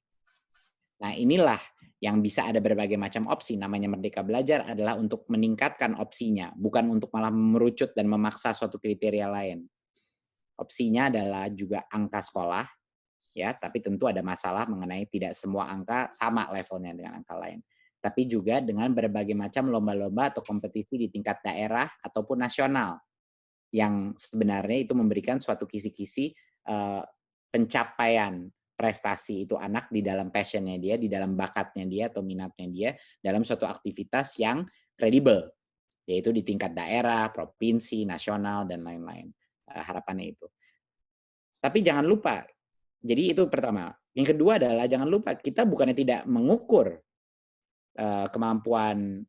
Speaker 2: Nah, inilah yang bisa ada berbagai macam opsi. Namanya Merdeka Belajar adalah untuk meningkatkan opsinya, bukan untuk malah merucut dan memaksa suatu kriteria lain. Opsinya adalah juga angka sekolah, ya, tapi tentu ada masalah mengenai tidak semua angka sama levelnya dengan angka lain. Tapi juga dengan berbagai macam lomba-lomba atau kompetisi di tingkat daerah ataupun nasional yang sebenarnya itu memberikan suatu kisi-kisi pencapaian prestasi itu anak di dalam passion-nya dia, di dalam bakatnya dia atau minatnya dia dalam suatu aktivitas yang kredibel, yaitu di tingkat daerah, provinsi, nasional, dan lain-lain. Harapannya itu. Tapi jangan lupa, jadi itu pertama. Yang kedua adalah jangan lupa kita bukannya tidak mengukur kemampuan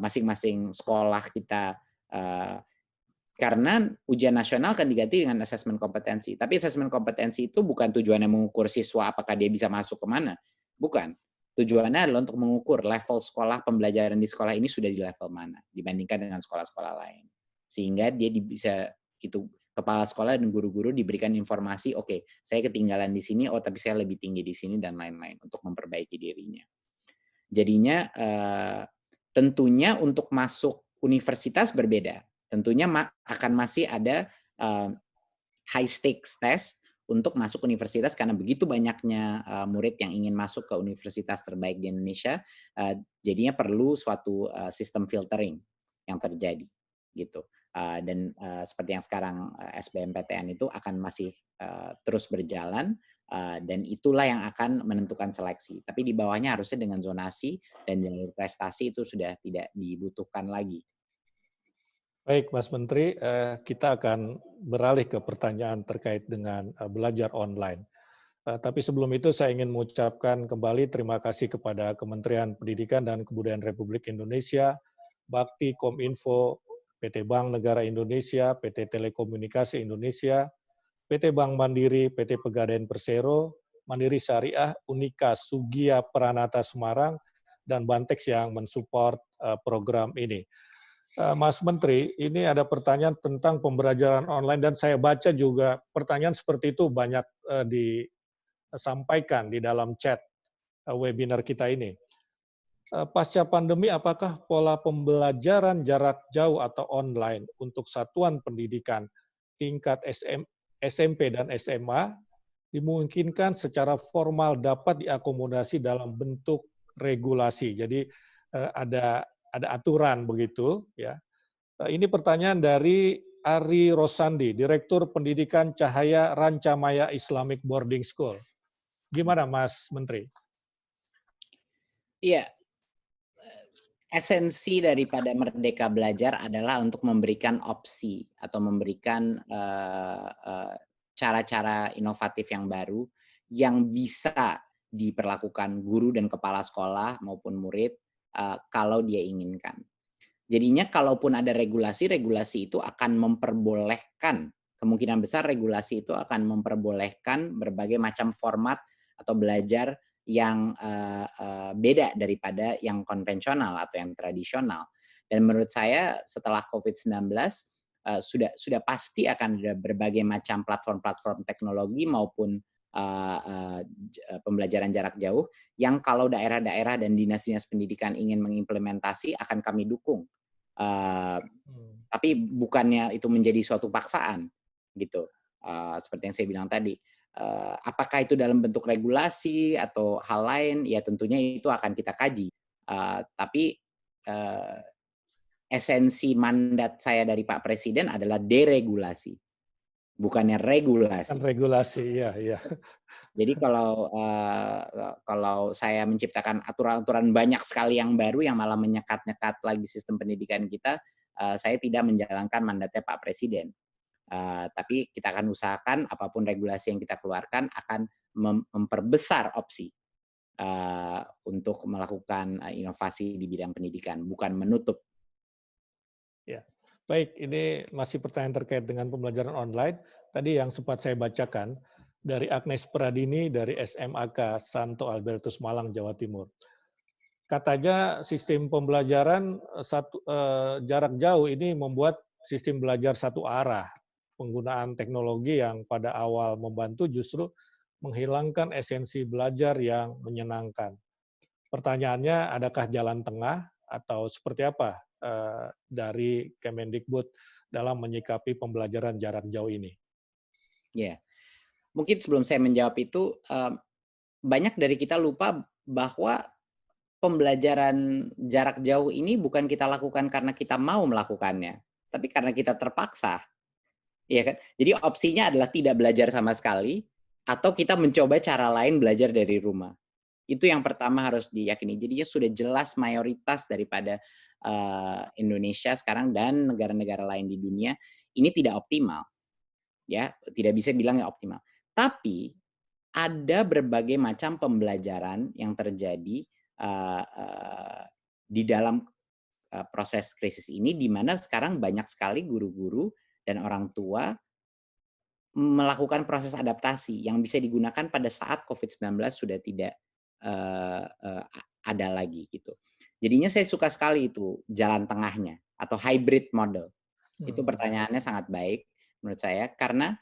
Speaker 2: masing-masing sekolah kita karena ujian nasional kan diganti dengan asesmen kompetensi. Tapi asesmen kompetensi itu bukan tujuannya mengukur siswa apakah dia bisa masuk kemana. Bukan. Tujuannya adalah untuk mengukur level sekolah, pembelajaran di sekolah ini sudah di level mana dibandingkan dengan sekolah-sekolah lain. Sehingga dia bisa, itu kepala sekolah dan guru-guru diberikan informasi, oke, saya ketinggalan di sini, oh tapi saya lebih tinggi di sini, dan lain-lain untuk memperbaiki dirinya. Jadinya tentunya untuk masuk universitas berbeda. Tentunya akan masih ada high stakes test untuk masuk universitas karena begitu banyaknya murid yang ingin masuk ke universitas terbaik di Indonesia, jadinya perlu suatu sistem filtering yang terjadi gitu. Dan seperti yang sekarang SBMPTN itu akan masih terus berjalan dan itulah yang akan menentukan seleksi. Tapi di bawahnya harusnya dengan zonasi dan jalur prestasi itu sudah tidak dibutuhkan lagi.
Speaker 1: Baik, Mas Menteri, kita akan beralih ke pertanyaan terkait dengan belajar online. Tapi sebelum itu saya ingin mengucapkan kembali terima kasih kepada Kementerian Pendidikan dan Kebudayaan Republik Indonesia, Bakti Kominfo, PT Bank Negara Indonesia, PT Telekomunikasi Indonesia, PT Bank Mandiri, PT Pegadaian Persero, Mandiri Syariah, Unika Sugia Pranata Semarang, dan Bantex yang mensupport program ini. Mas Menteri, ini ada pertanyaan tentang pembelajaran online dan saya baca juga pertanyaan seperti itu banyak disampaikan di dalam chat webinar kita ini. Pasca pandemi, apakah pola pembelajaran jarak jauh atau online untuk satuan pendidikan tingkat SMP dan SMA dimungkinkan secara formal dapat diakomodasi dalam bentuk regulasi? Jadi ada aturan begitu ya. Ini pertanyaan dari Ari Rosandi, Direktur Pendidikan Cahaya Rancamaya Islamic Boarding School. Gimana Mas Menteri?
Speaker 2: Iya, esensi daripada Merdeka Belajar adalah untuk memberikan opsi atau memberikan cara-cara inovatif yang baru yang bisa diperlakukan guru dan kepala sekolah maupun murid kalau dia inginkan. Jadinya kalaupun ada regulasi itu akan memperbolehkan kemungkinan besar regulasi itu akan memperbolehkan berbagai macam format atau belajar yang beda daripada yang konvensional atau yang tradisional. Dan menurut saya setelah COVID-19 sudah pasti akan ada berbagai macam platform-platform teknologi maupun pembelajaran jarak jauh yang kalau daerah-daerah dan dinas-dinas pendidikan ingin mengimplementasi akan kami dukung. Tapi bukannya itu menjadi suatu paksaan gitu. Seperti yang saya bilang tadi, apakah itu dalam bentuk regulasi atau hal lain, ya tentunya itu akan kita kaji. Tapi esensi mandat saya dari Pak Presiden adalah deregulasi, bukannya
Speaker 1: Kan
Speaker 2: regulasi.
Speaker 1: regulasi, iya, iya.
Speaker 2: Jadi kalau saya menciptakan aturan-aturan banyak sekali yang baru yang malah menyekat-nyekat lagi sistem pendidikan kita, saya tidak menjalankan mandatnya Pak Presiden. Tapi kita akan usahakan apapun regulasi yang kita keluarkan akan memperbesar opsi untuk melakukan inovasi di bidang pendidikan, bukan menutup.
Speaker 1: Ya, baik. Ini masih pertanyaan terkait dengan pembelajaran online. Tadi yang sempat saya bacakan dari Agnes Pradini dari SMAK Santo Albertus Malang, Jawa Timur. Katanya sistem pembelajaran jarak jauh ini membuat sistem belajar satu arah. Penggunaan teknologi yang pada awal membantu justru menghilangkan esensi belajar yang menyenangkan. Pertanyaannya, adakah jalan tengah atau seperti apa dari Kemendikbud dalam menyikapi pembelajaran jarak jauh ini?
Speaker 2: Ya, mungkin sebelum saya menjawab itu, banyak dari kita lupa bahwa pembelajaran jarak jauh ini bukan kita lakukan karena kita mau melakukannya, tapi karena kita terpaksa, ya kan? Jadi opsinya adalah tidak belajar sama sekali, atau kita mencoba cara lain belajar dari rumah. Itu yang pertama harus diyakini. Jadinya sudah jelas mayoritas daripada Indonesia sekarang dan negara-negara lain di dunia ini tidak optimal, ya tidak bisa bilang yang optimal. Tapi ada berbagai macam pembelajaran yang terjadi di dalam proses krisis ini, di mana sekarang banyak sekali guru-guru dan orang tua melakukan proses adaptasi yang bisa digunakan pada saat COVID-19 sudah tidak ada lagi gitu. Jadinya saya suka sekali itu jalan tengahnya atau hybrid model. Itu pertanyaannya sangat baik menurut saya karena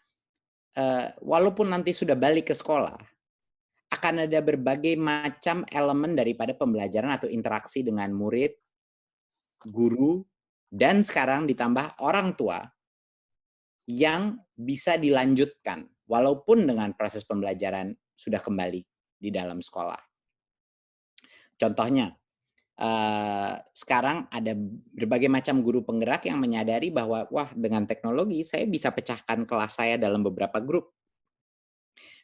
Speaker 2: walaupun nanti sudah balik ke sekolah, akan ada berbagai macam elemen daripada pembelajaran atau interaksi dengan murid, guru, dan sekarang ditambah orang tua yang bisa dilanjutkan walaupun dengan proses pembelajaran sudah kembali di dalam sekolah. Contohnya, sekarang ada berbagai macam guru penggerak yang menyadari bahwa wah dengan teknologi saya bisa pecahkan kelas saya dalam beberapa grup.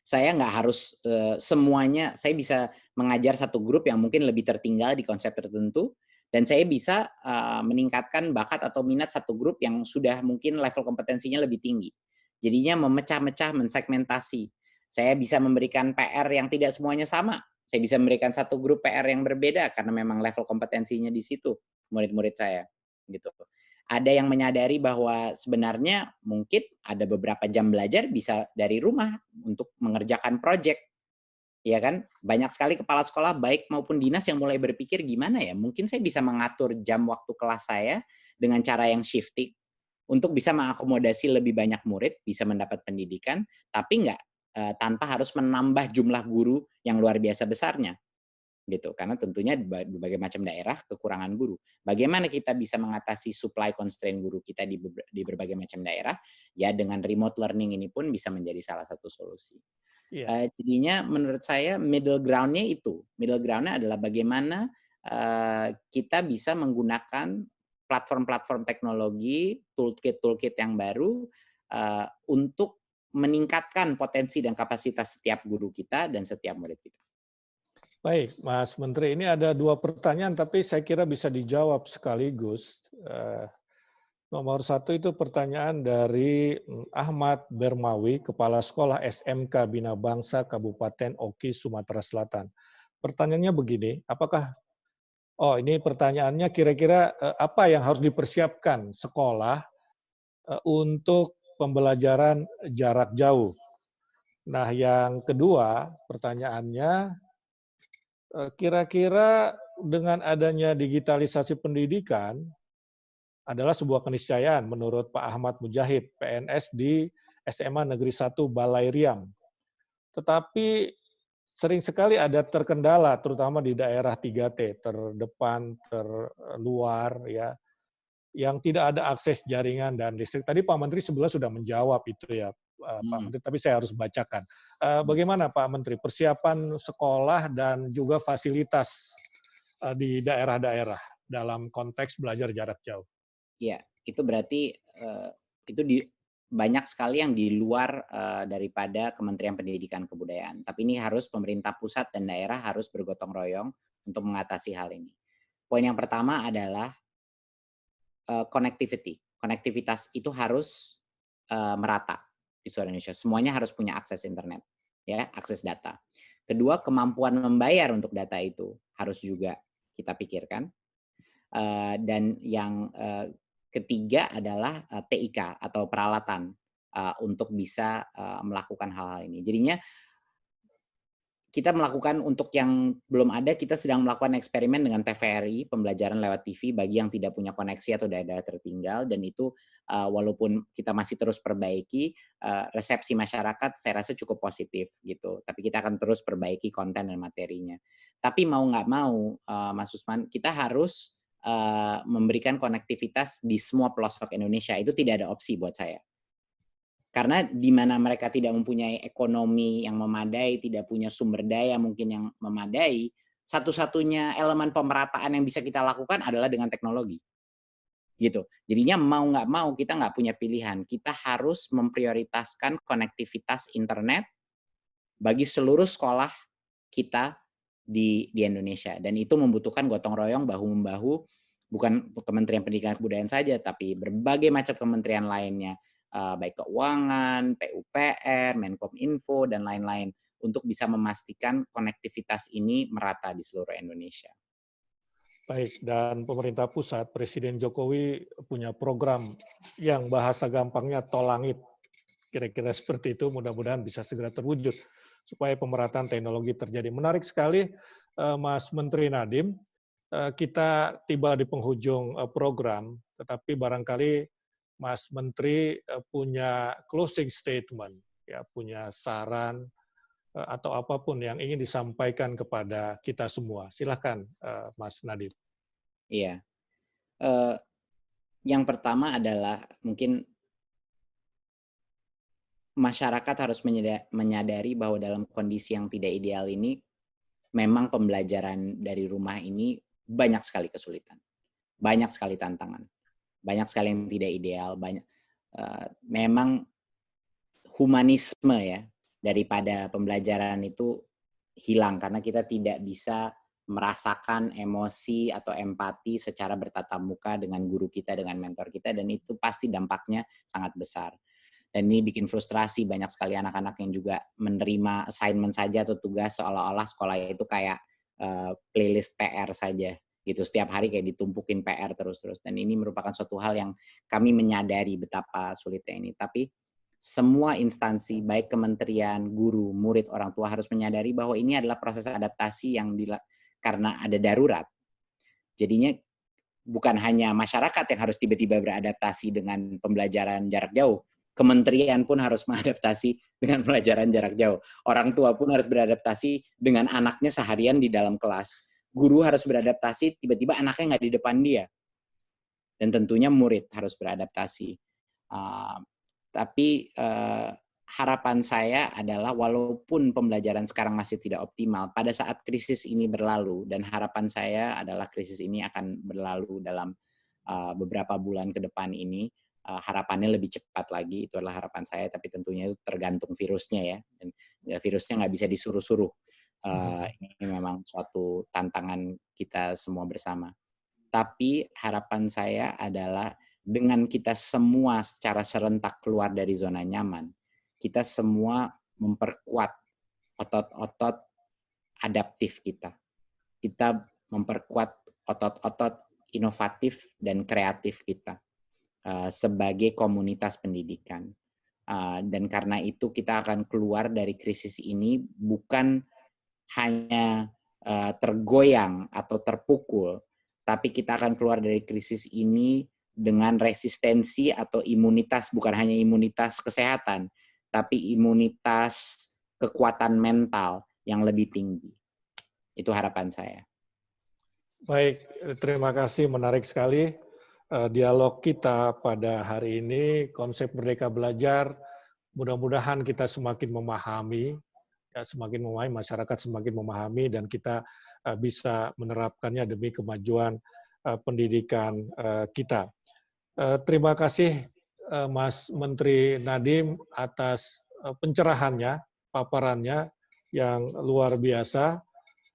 Speaker 2: Saya nggak harus semuanya, saya bisa mengajar satu grup yang mungkin lebih tertinggal di konsep tertentu, dan saya bisa meningkatkan bakat atau minat satu grup yang sudah mungkin level kompetensinya lebih tinggi. Jadinya memecah-mecah, mensegmentasi. Saya bisa memberikan PR yang tidak semuanya sama. Saya bisa memberikan satu grup PR yang berbeda karena memang level kompetensinya di situ murid-murid saya, gitu. Ada yang menyadari bahwa sebenarnya mungkin ada beberapa jam belajar bisa dari rumah untuk mengerjakan proyek, ya kan? Banyak sekali kepala sekolah baik maupun dinas yang mulai berpikir gimana ya, mungkin saya bisa mengatur jam waktu kelas saya dengan cara yang shifting untuk bisa mengakomodasi lebih banyak murid, bisa mendapat pendidikan, tapi nggak tanpa harus menambah jumlah guru yang luar biasa besarnya. Gitu, karena tentunya di berbagai macam daerah kekurangan guru. Bagaimana kita bisa mengatasi supply constraint guru kita di berbagai macam daerah? Ya dengan remote learning ini pun bisa menjadi salah satu solusi.
Speaker 1: Iya.
Speaker 2: Jadinya menurut saya middle ground-nya itu, middle ground-nya adalah bagaimana kita bisa menggunakan platform-platform teknologi, toolkit yang baru untuk meningkatkan potensi dan kapasitas setiap guru kita dan setiap murid kita.
Speaker 1: Baik, Mas Menteri, ini ada 2 pertanyaan, tapi saya kira bisa dijawab sekaligus. Nomor 1 itu pertanyaan dari Ahmad Bermawi, Kepala Sekolah SMK Bina Bangsa Kabupaten Oki, Sumatera Selatan. Pertanyaannya begini, ini pertanyaannya kira-kira apa yang harus dipersiapkan sekolah untuk pembelajaran jarak jauh. Nah, yang kedua pertanyaannya, kira-kira dengan adanya digitalisasi pendidikan adalah sebuah keniscayaan menurut Pak Ahmad Mujahid, PNS di SMA Negeri 1 Balai Riam. Tetapi sering sekali ada terkendala, terutama di daerah 3T, terdepan, terluar, ya, yang tidak ada akses jaringan dan listrik. Tadi Pak Menteri sebenarnya sudah menjawab itu ya, Pak Menteri, tapi saya harus bacakan. Bagaimana Pak Menteri persiapan sekolah dan juga fasilitas di daerah-daerah dalam konteks belajar jarak jauh?
Speaker 2: Ya, itu berarti itu banyak sekali yang di luar daripada Kementerian Pendidikan Kebudayaan. Tapi ini harus pemerintah pusat dan daerah harus bergotong royong untuk mengatasi hal ini. Poin yang pertama adalah connectivity. Konektivitas itu harus merata di seluruh Indonesia. Semuanya harus punya akses internet, ya, akses data. Kedua, kemampuan membayar untuk data itu harus juga kita pikirkan. Dan yang ketiga adalah TIK atau peralatan untuk bisa melakukan hal-hal ini. Jadinya kita melakukan untuk yang belum ada, kita sedang melakukan eksperimen dengan TVRI, pembelajaran lewat TV bagi yang tidak punya koneksi atau daerah tertinggal, dan itu walaupun kita masih terus perbaiki, resepsi masyarakat saya rasa cukup positif gitu. Tapi kita akan terus perbaiki konten dan materinya. Tapi mau nggak mau, Mas Usman, kita harus memberikan konektivitas di semua pelosok Indonesia. Itu tidak ada opsi buat saya. Karena di mana mereka tidak mempunyai ekonomi yang memadai, tidak punya sumber daya mungkin yang memadai, satu-satunya elemen pemerataan yang bisa kita lakukan adalah dengan teknologi. Gitu. Jadinya mau nggak mau kita nggak punya pilihan. Kita harus memprioritaskan konektivitas internet bagi seluruh sekolah kita di Indonesia. Dan itu membutuhkan gotong royong bahu-membahu, bukan Kementerian Pendidikan dan Kebudayaan saja, tapi berbagai macam kementerian lainnya, baik keuangan, PUPR, Menkominfo, dan lain-lain, untuk bisa memastikan konektivitas ini merata di seluruh Indonesia.
Speaker 1: Baik, dan pemerintah pusat, Presiden Jokowi punya program yang bahasa gampangnya tol langit. Kira-kira seperti itu, mudah-mudahan bisa segera terwujud supaya pemerataan teknologi terjadi. Menarik sekali, Mas Menteri Nadiem. Kita tiba di penghujung program, tetapi barangkali Mas Menteri punya closing statement, ya, punya saran atau apapun yang ingin disampaikan kepada kita semua. Silakan, Mas Nadiem.
Speaker 2: Iya. Yang pertama adalah mungkin masyarakat harus menyadari bahwa dalam kondisi yang tidak ideal ini, memang pembelajaran dari rumah ini banyak sekali kesulitan, banyak sekali tantangan, banyak sekali yang tidak ideal, banyak memang humanisme ya daripada pembelajaran itu hilang karena kita tidak bisa merasakan emosi atau empati secara bertatap muka dengan guru kita, dengan mentor kita, dan itu pasti dampaknya sangat besar. Dan ini bikin frustrasi, banyak sekali anak-anak yang juga menerima assignment saja atau tugas seolah-olah sekolah itu kayak playlist PR saja gitu. Setiap hari kayak ditumpukin PR terus-terus. Dan ini merupakan suatu hal yang kami menyadari betapa sulitnya ini. Tapi semua instansi, baik kementerian, guru, murid, orang tua harus menyadari bahwa ini adalah proses adaptasi yang karena ada darurat. Jadinya bukan hanya masyarakat yang harus tiba-tiba beradaptasi dengan pembelajaran jarak jauh, kementerian pun harus mengadaptasi dengan pelajaran jarak jauh. Orang tua pun harus beradaptasi dengan anaknya seharian di dalam kelas. Guru harus beradaptasi, tiba-tiba anaknya nggak di depan dia. Dan tentunya murid harus beradaptasi. Tapi harapan saya adalah walaupun pembelajaran sekarang masih tidak optimal, pada saat krisis ini berlalu, dan harapan saya adalah krisis ini akan berlalu dalam beberapa bulan ke depan ini, harapannya lebih cepat lagi, itu adalah harapan saya, tapi tentunya itu tergantung virusnya ya, dan virusnya nggak bisa disuruh-suruh. Ini memang suatu tantangan kita semua bersama. Tapi harapan saya adalah dengan kita semua secara serentak keluar dari zona nyaman, kita semua memperkuat otot-otot adaptif kita. Kita memperkuat otot-otot inovatif dan kreatif kita sebagai komunitas pendidikan. Dan karena itu kita akan keluar dari krisis ini bukan hanya tergoyang atau terpukul, tapi kita akan keluar dari krisis ini dengan resistensi atau imunitas, bukan hanya imunitas kesehatan, tapi imunitas kekuatan mental yang lebih tinggi. Itu harapan saya.
Speaker 1: Baik, terima kasih, menarik sekali dialog kita pada hari ini, konsep Merdeka Belajar. Mudah-mudahan kita semakin memahami, masyarakat semakin memahami, dan kita bisa menerapkannya demi kemajuan pendidikan kita. Terima kasih Mas Menteri Nadiem atas pencerahannya, paparannya yang luar biasa.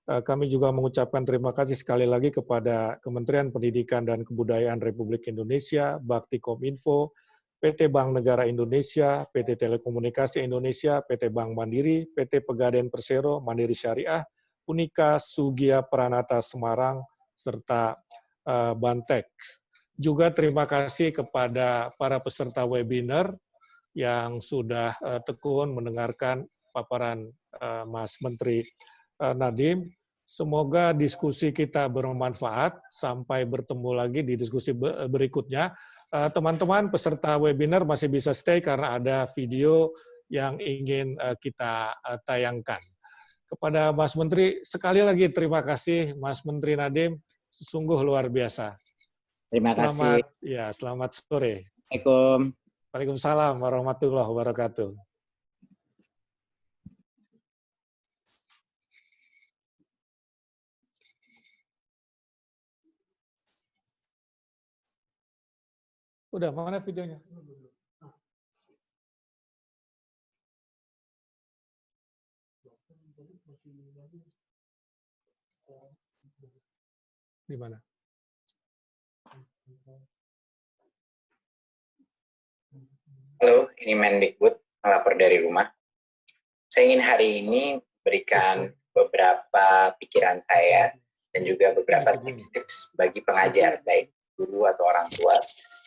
Speaker 1: Kami juga mengucapkan terima kasih sekali lagi kepada Kementerian Pendidikan dan Kebudayaan Republik Indonesia, Bakti.Kominfo, PT Bank Negara Indonesia, PT Telekomunikasi Indonesia, PT Bank Mandiri, PT Pegadaian Persero, Mandiri Syariah, Unika, Sugia Pranata Semarang, serta Bantex. Juga terima kasih kepada para peserta webinar yang sudah tekun mendengarkan paparan Mas Menteri Nadiem. Semoga diskusi kita bermanfaat. Sampai bertemu lagi di diskusi berikutnya. Teman-teman peserta webinar masih bisa stay karena ada video yang ingin kita tayangkan. Kepada Mas Menteri, sekali lagi terima kasih Mas Menteri Nadiem, sungguh luar biasa.
Speaker 2: Terima kasih.
Speaker 1: Selamat sore.
Speaker 2: Assalamualaikum.
Speaker 1: Waalaikumsalam warahmatullahi wabarakatuh. Udah, mana videonya? Di mana?
Speaker 2: Halo, ini Mendikbud, melapor dari rumah. Saya ingin hari ini berikan beberapa pikiran saya dan juga beberapa tips-tips bagi pengajar, baik guru atau orang tua,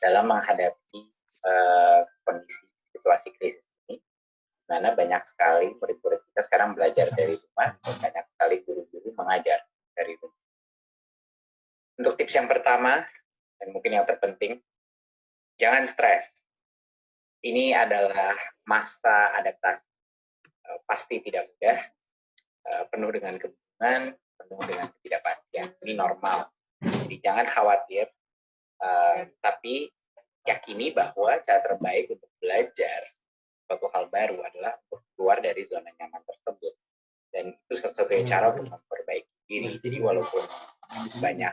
Speaker 2: dalam menghadapi kondisi situasi krisis ini, di mana banyak sekali murid-murid kita sekarang belajar dari rumah, dan banyak sekali guru-guru mengajar dari rumah. Untuk tips yang pertama, dan mungkin yang terpenting, jangan stres. Ini adalah masa adaptasi. Pasti tidak mudah, penuh dengan kebingungan, penuh dengan ketidakpastian. Ini normal. Jadi jangan khawatir, tapi yakini bahwa cara terbaik untuk belajar suatu hal baru adalah untuk keluar dari zona nyaman tersebut. Dan itu satu-satunya cara untuk memperbaiki diri. Jadi walaupun banyak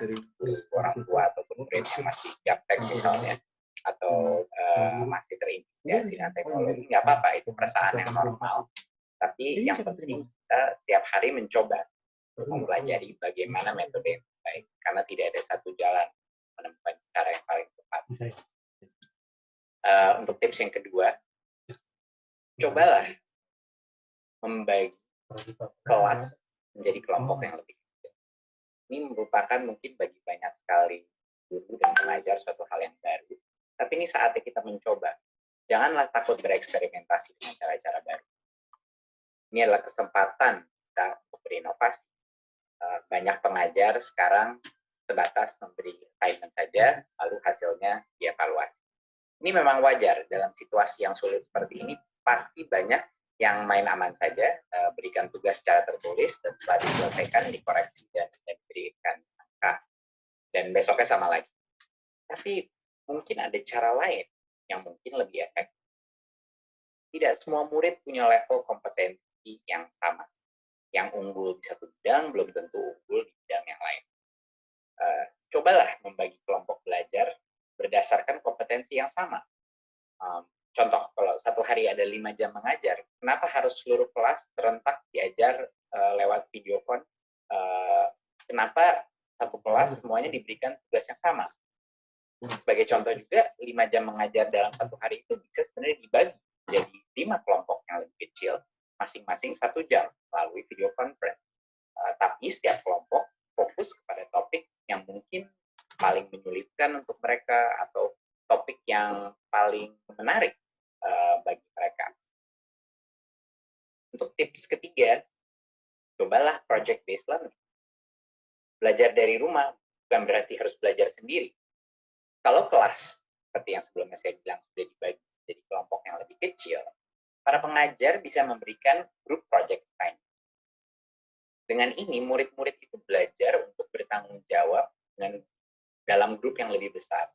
Speaker 2: orang tua ataupun murid yang masih gaptek misalnya, atau masih terintimidasi dengan teknologi, nggak apa-apa, itu perasaan yang normal. Tapi yang penting kita setiap hari mencoba mempelajari bagaimana metode yang terbaik, karena tidak ada satu jalan menemukan cara yang paling tepat. Untuk tips yang kedua, cobalah membagi kelas menjadi kelompok yang lebih kecil. Ini merupakan mungkin bagi banyak sekali guru dan pengajar suatu hal yang baru. Tapi ini saatnya kita mencoba. Janganlah takut bereksperimentasi dengan cara-cara baru. Ini adalah kesempatan kita untuk berinovasi. Banyak pengajar sekarang sebatas memberi assignment saja, lalu hasilnya dievaluasi. Ini memang wajar dalam situasi yang sulit seperti ini, pasti banyak yang main aman saja, berikan tugas secara tertulis, dan setelah diselesaikan, dikoreksi, dan diberikan angka. Dan besoknya sama lagi. Tapi mungkin ada cara lain yang mungkin lebih efektif. Tidak semua murid punya level kompetensi yang sama. Yang unggul di satu bidang belum tentu unggul di bidang yang lain. Cobalah membagi kelompok belajar berdasarkan kompetensi yang sama. Contoh, kalau satu hari ada 5 jam mengajar, kenapa harus seluruh kelas serentak diajar lewat video call? Kenapa satu kelas semuanya diberikan tugas yang sama? Sebagai contoh juga, 5 jam mengajar dalam satu hari itu bisa sebenarnya dibagi jadi 5 kelompok yang lebih kecil, masing-masing 1 jam melalui video conference. Tapi setiap kelompok fokus kepada topik yang mungkin paling menyulitkan untuk mereka, atau topik yang paling menarik bagi mereka Untuk tips ketiga, cobalah project based learning. Belajar dari rumah bukan berarti harus belajar sendiri. Kalau kelas, seperti yang sebelumnya saya bilang, sudah dibagi jadi kelompok yang lebih kecil, para pengajar bisa memberikan group project time. Dengan ini, murid-murid itu belajar untuk bertanggung jawab dengan dalam grup yang lebih besar.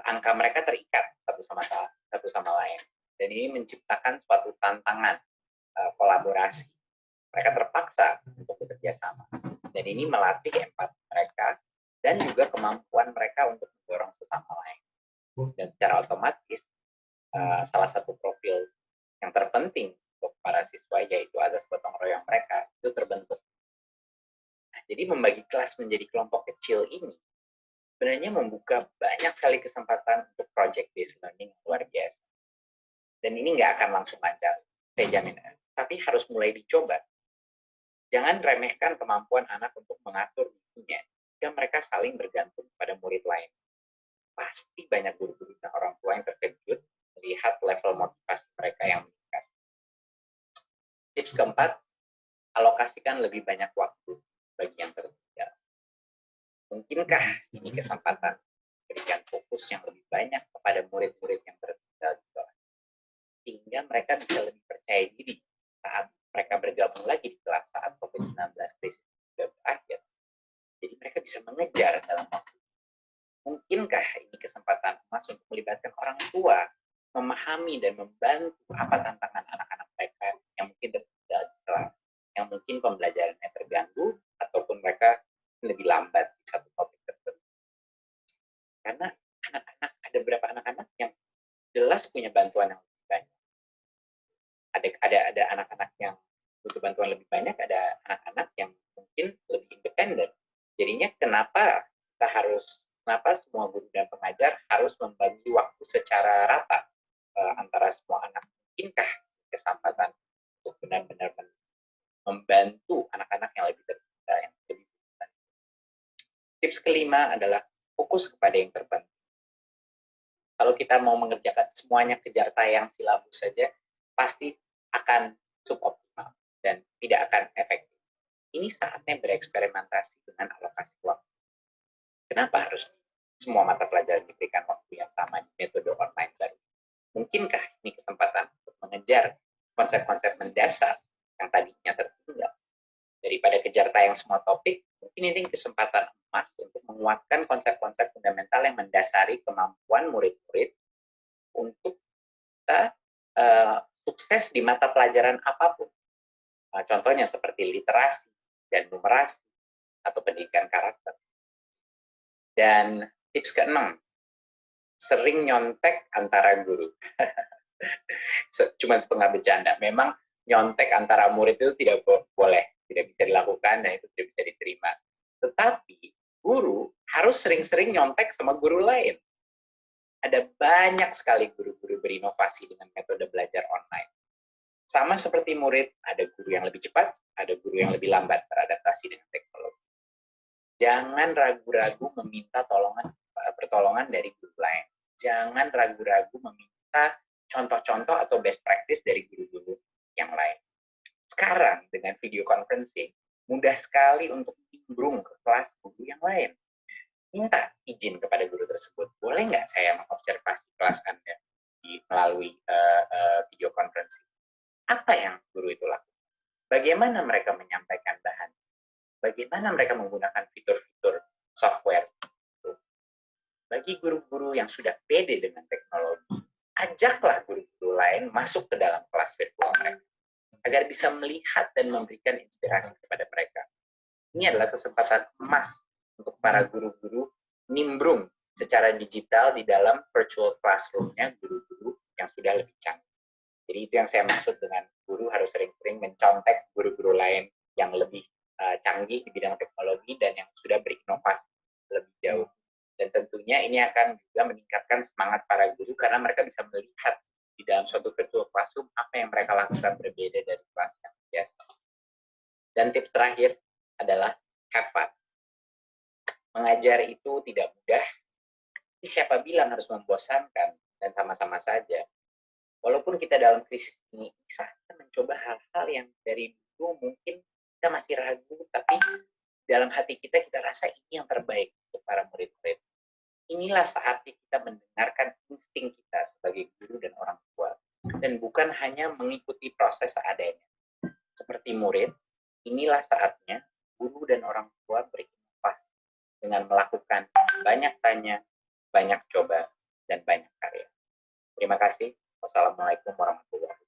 Speaker 2: Angka mereka terikat satu sama lain. Dan ini menciptakan suatu tantangan kolaborasi. Mereka terpaksa untuk bekerja sama. Dan ini melatih empati mereka dan juga kemampuan mereka untuk mendorong sesama lain. Dan secara otomatis, salah satu profil yang terpenting untuk para siswa, yaitu azas gotong royong mereka, itu terbentuk. Nah, jadi membagi kelas menjadi kelompok kecil ini sebenarnya membuka banyak sekali kesempatan untuk project based learning yang luar biasa. Dan ini nggak akan langsung lancar, saya jamin. Tapi harus mulai dicoba. Jangan remehkan kemampuan anak untuk mengatur dirinya jika mereka saling bergantung pada murid lain. Pasti banyak guru-guru dan orang tua yang terkejut melihat level motivasi mereka yang meningkat. Tips keempat, alokasikan lebih banyak waktu bagi yang tertinggal. Mungkinkah ini kesempatan berikan fokus yang lebih banyak kepada murid-murid yang tertinggal di kelas, sehingga mereka bisa lebih percaya diri saat mereka bergabung lagi di kelas saat COVID-19 krisis sudah berakhir. Jadi mereka bisa mengejar dalam waktu. Mungkinkah ini kesempatan emas untuk melibatkan orang tua, memahami dan membantu apa tantangan anak-anak mereka yang mungkin tertinggal di kelas, yang mungkin pembelajarannya terganggu, ataupun mereka lebih lambat di satu topik tertentu. Karena ada beberapa anak-anak yang jelas punya bantuan yang lebih banyak. Ada anak-anak yang butuh bantuan lebih banyak, ada anak-anak yang mungkin lebih independen. Jadinya kenapa semua guru dan pengajar harus membagi waktu secara rata antara semua anak? Mungkinkah kesempatan untuk benar-benar membantu anak-anak yang lebih tertinggal, yang lebih berkebutuhan? Tips kelima adalah fokus kepada yang terpenting. Kalau kita mau mengerjakan semuanya kejar tayang silabus saja, pasti akan suboptimal dan tidak akan efektif. Ini saatnya bereksperimentasi dengan alokasi waktu. Kenapa harus semua mata pelajaran diberikan waktu yang sama di metode online baru? Mungkinkah ini kesempatan untuk mengejar konsep-konsep mendasar yang tadinya tertinggal? Daripada kejar tayang semua topik, mungkin ini kesempatan emas untuk menguatkan konsep-konsep fundamental yang mendasari kemampuan murid-murid untuk bisa sukses di mata pelajaran apapun. Contohnya seperti literasi dan numerasi atau pendidikan karakter. Dan tips keenam, sering nyontek antara guru. Cuma setengah bercanda. Memang nyontek antara murid itu tidak boleh, tidak bisa dilakukan dan itu tidak bisa diterima. Tetapi guru harus sering-sering nyontek sama guru lain. Ada banyak sekali guru-guru berinovasi dengan metode belajar online. Sama seperti murid, ada guru yang lebih cepat, ada guru yang lebih lambat beradaptasi dengan teknologi. Jangan ragu-ragu meminta pertolongan dari guru lain. Jangan ragu-ragu meminta contoh-contoh atau best practice dari guru-guru yang lain. Sekarang dengan video conferencing, mudah sekali untuk nimbrung ke kelas guru yang lain. Minta izin kepada guru tersebut, boleh nggak saya mengobservasi kelas Anda melalui video conferencing? Apa yang guru itu lakukan? Bagaimana mereka menyampaikan bahan? Bagaimana mereka menggunakan fitur-fitur software? Bagi guru-guru yang sudah pede dengan teknologi, ajaklah guru-guru lain masuk ke dalam kelas virtual mereka, agar bisa melihat dan memberikan inspirasi kepada mereka. Ini adalah kesempatan emas untuk para guru-guru nimbrung secara digital di dalam virtual classroom-nya guru-guru yang sudah lebih canggih. Jadi itu yang saya maksud dengan guru harus sering-sering mencontek guru-guru lain yang lebih canggih di bidang teknologi dan yang sudah berinovasi lebih jauh. Dan tentunya ini akan juga meningkatkan semangat para guru karena mereka bisa melihat di dalam suatu virtual classroom apa yang mereka lakukan berbeda dari kelas yang biasa. Dan tips terakhir adalah have fun. Mengajar itu tidak mudah, tapi siapa bilang harus membosankan dan sama-sama saja. Walaupun kita dalam krisis ini, bisa kita mencoba hal-hal yang dari dulu mungkin kita masih ragu, tapi dalam hati kita rasa ini yang terbaik untuk para murid-murid. Inilah saatnya kita mendengarkan insting kita sebagai guru dan orang tua, dan bukan hanya mengikuti proses seadanya. Seperti murid, inilah saatnya guru dan orang tua berinovasi dengan melakukan banyak tanya, banyak coba, dan banyak karya. Terima kasih. Wassalamualaikum warahmatullahi wabarakatuh.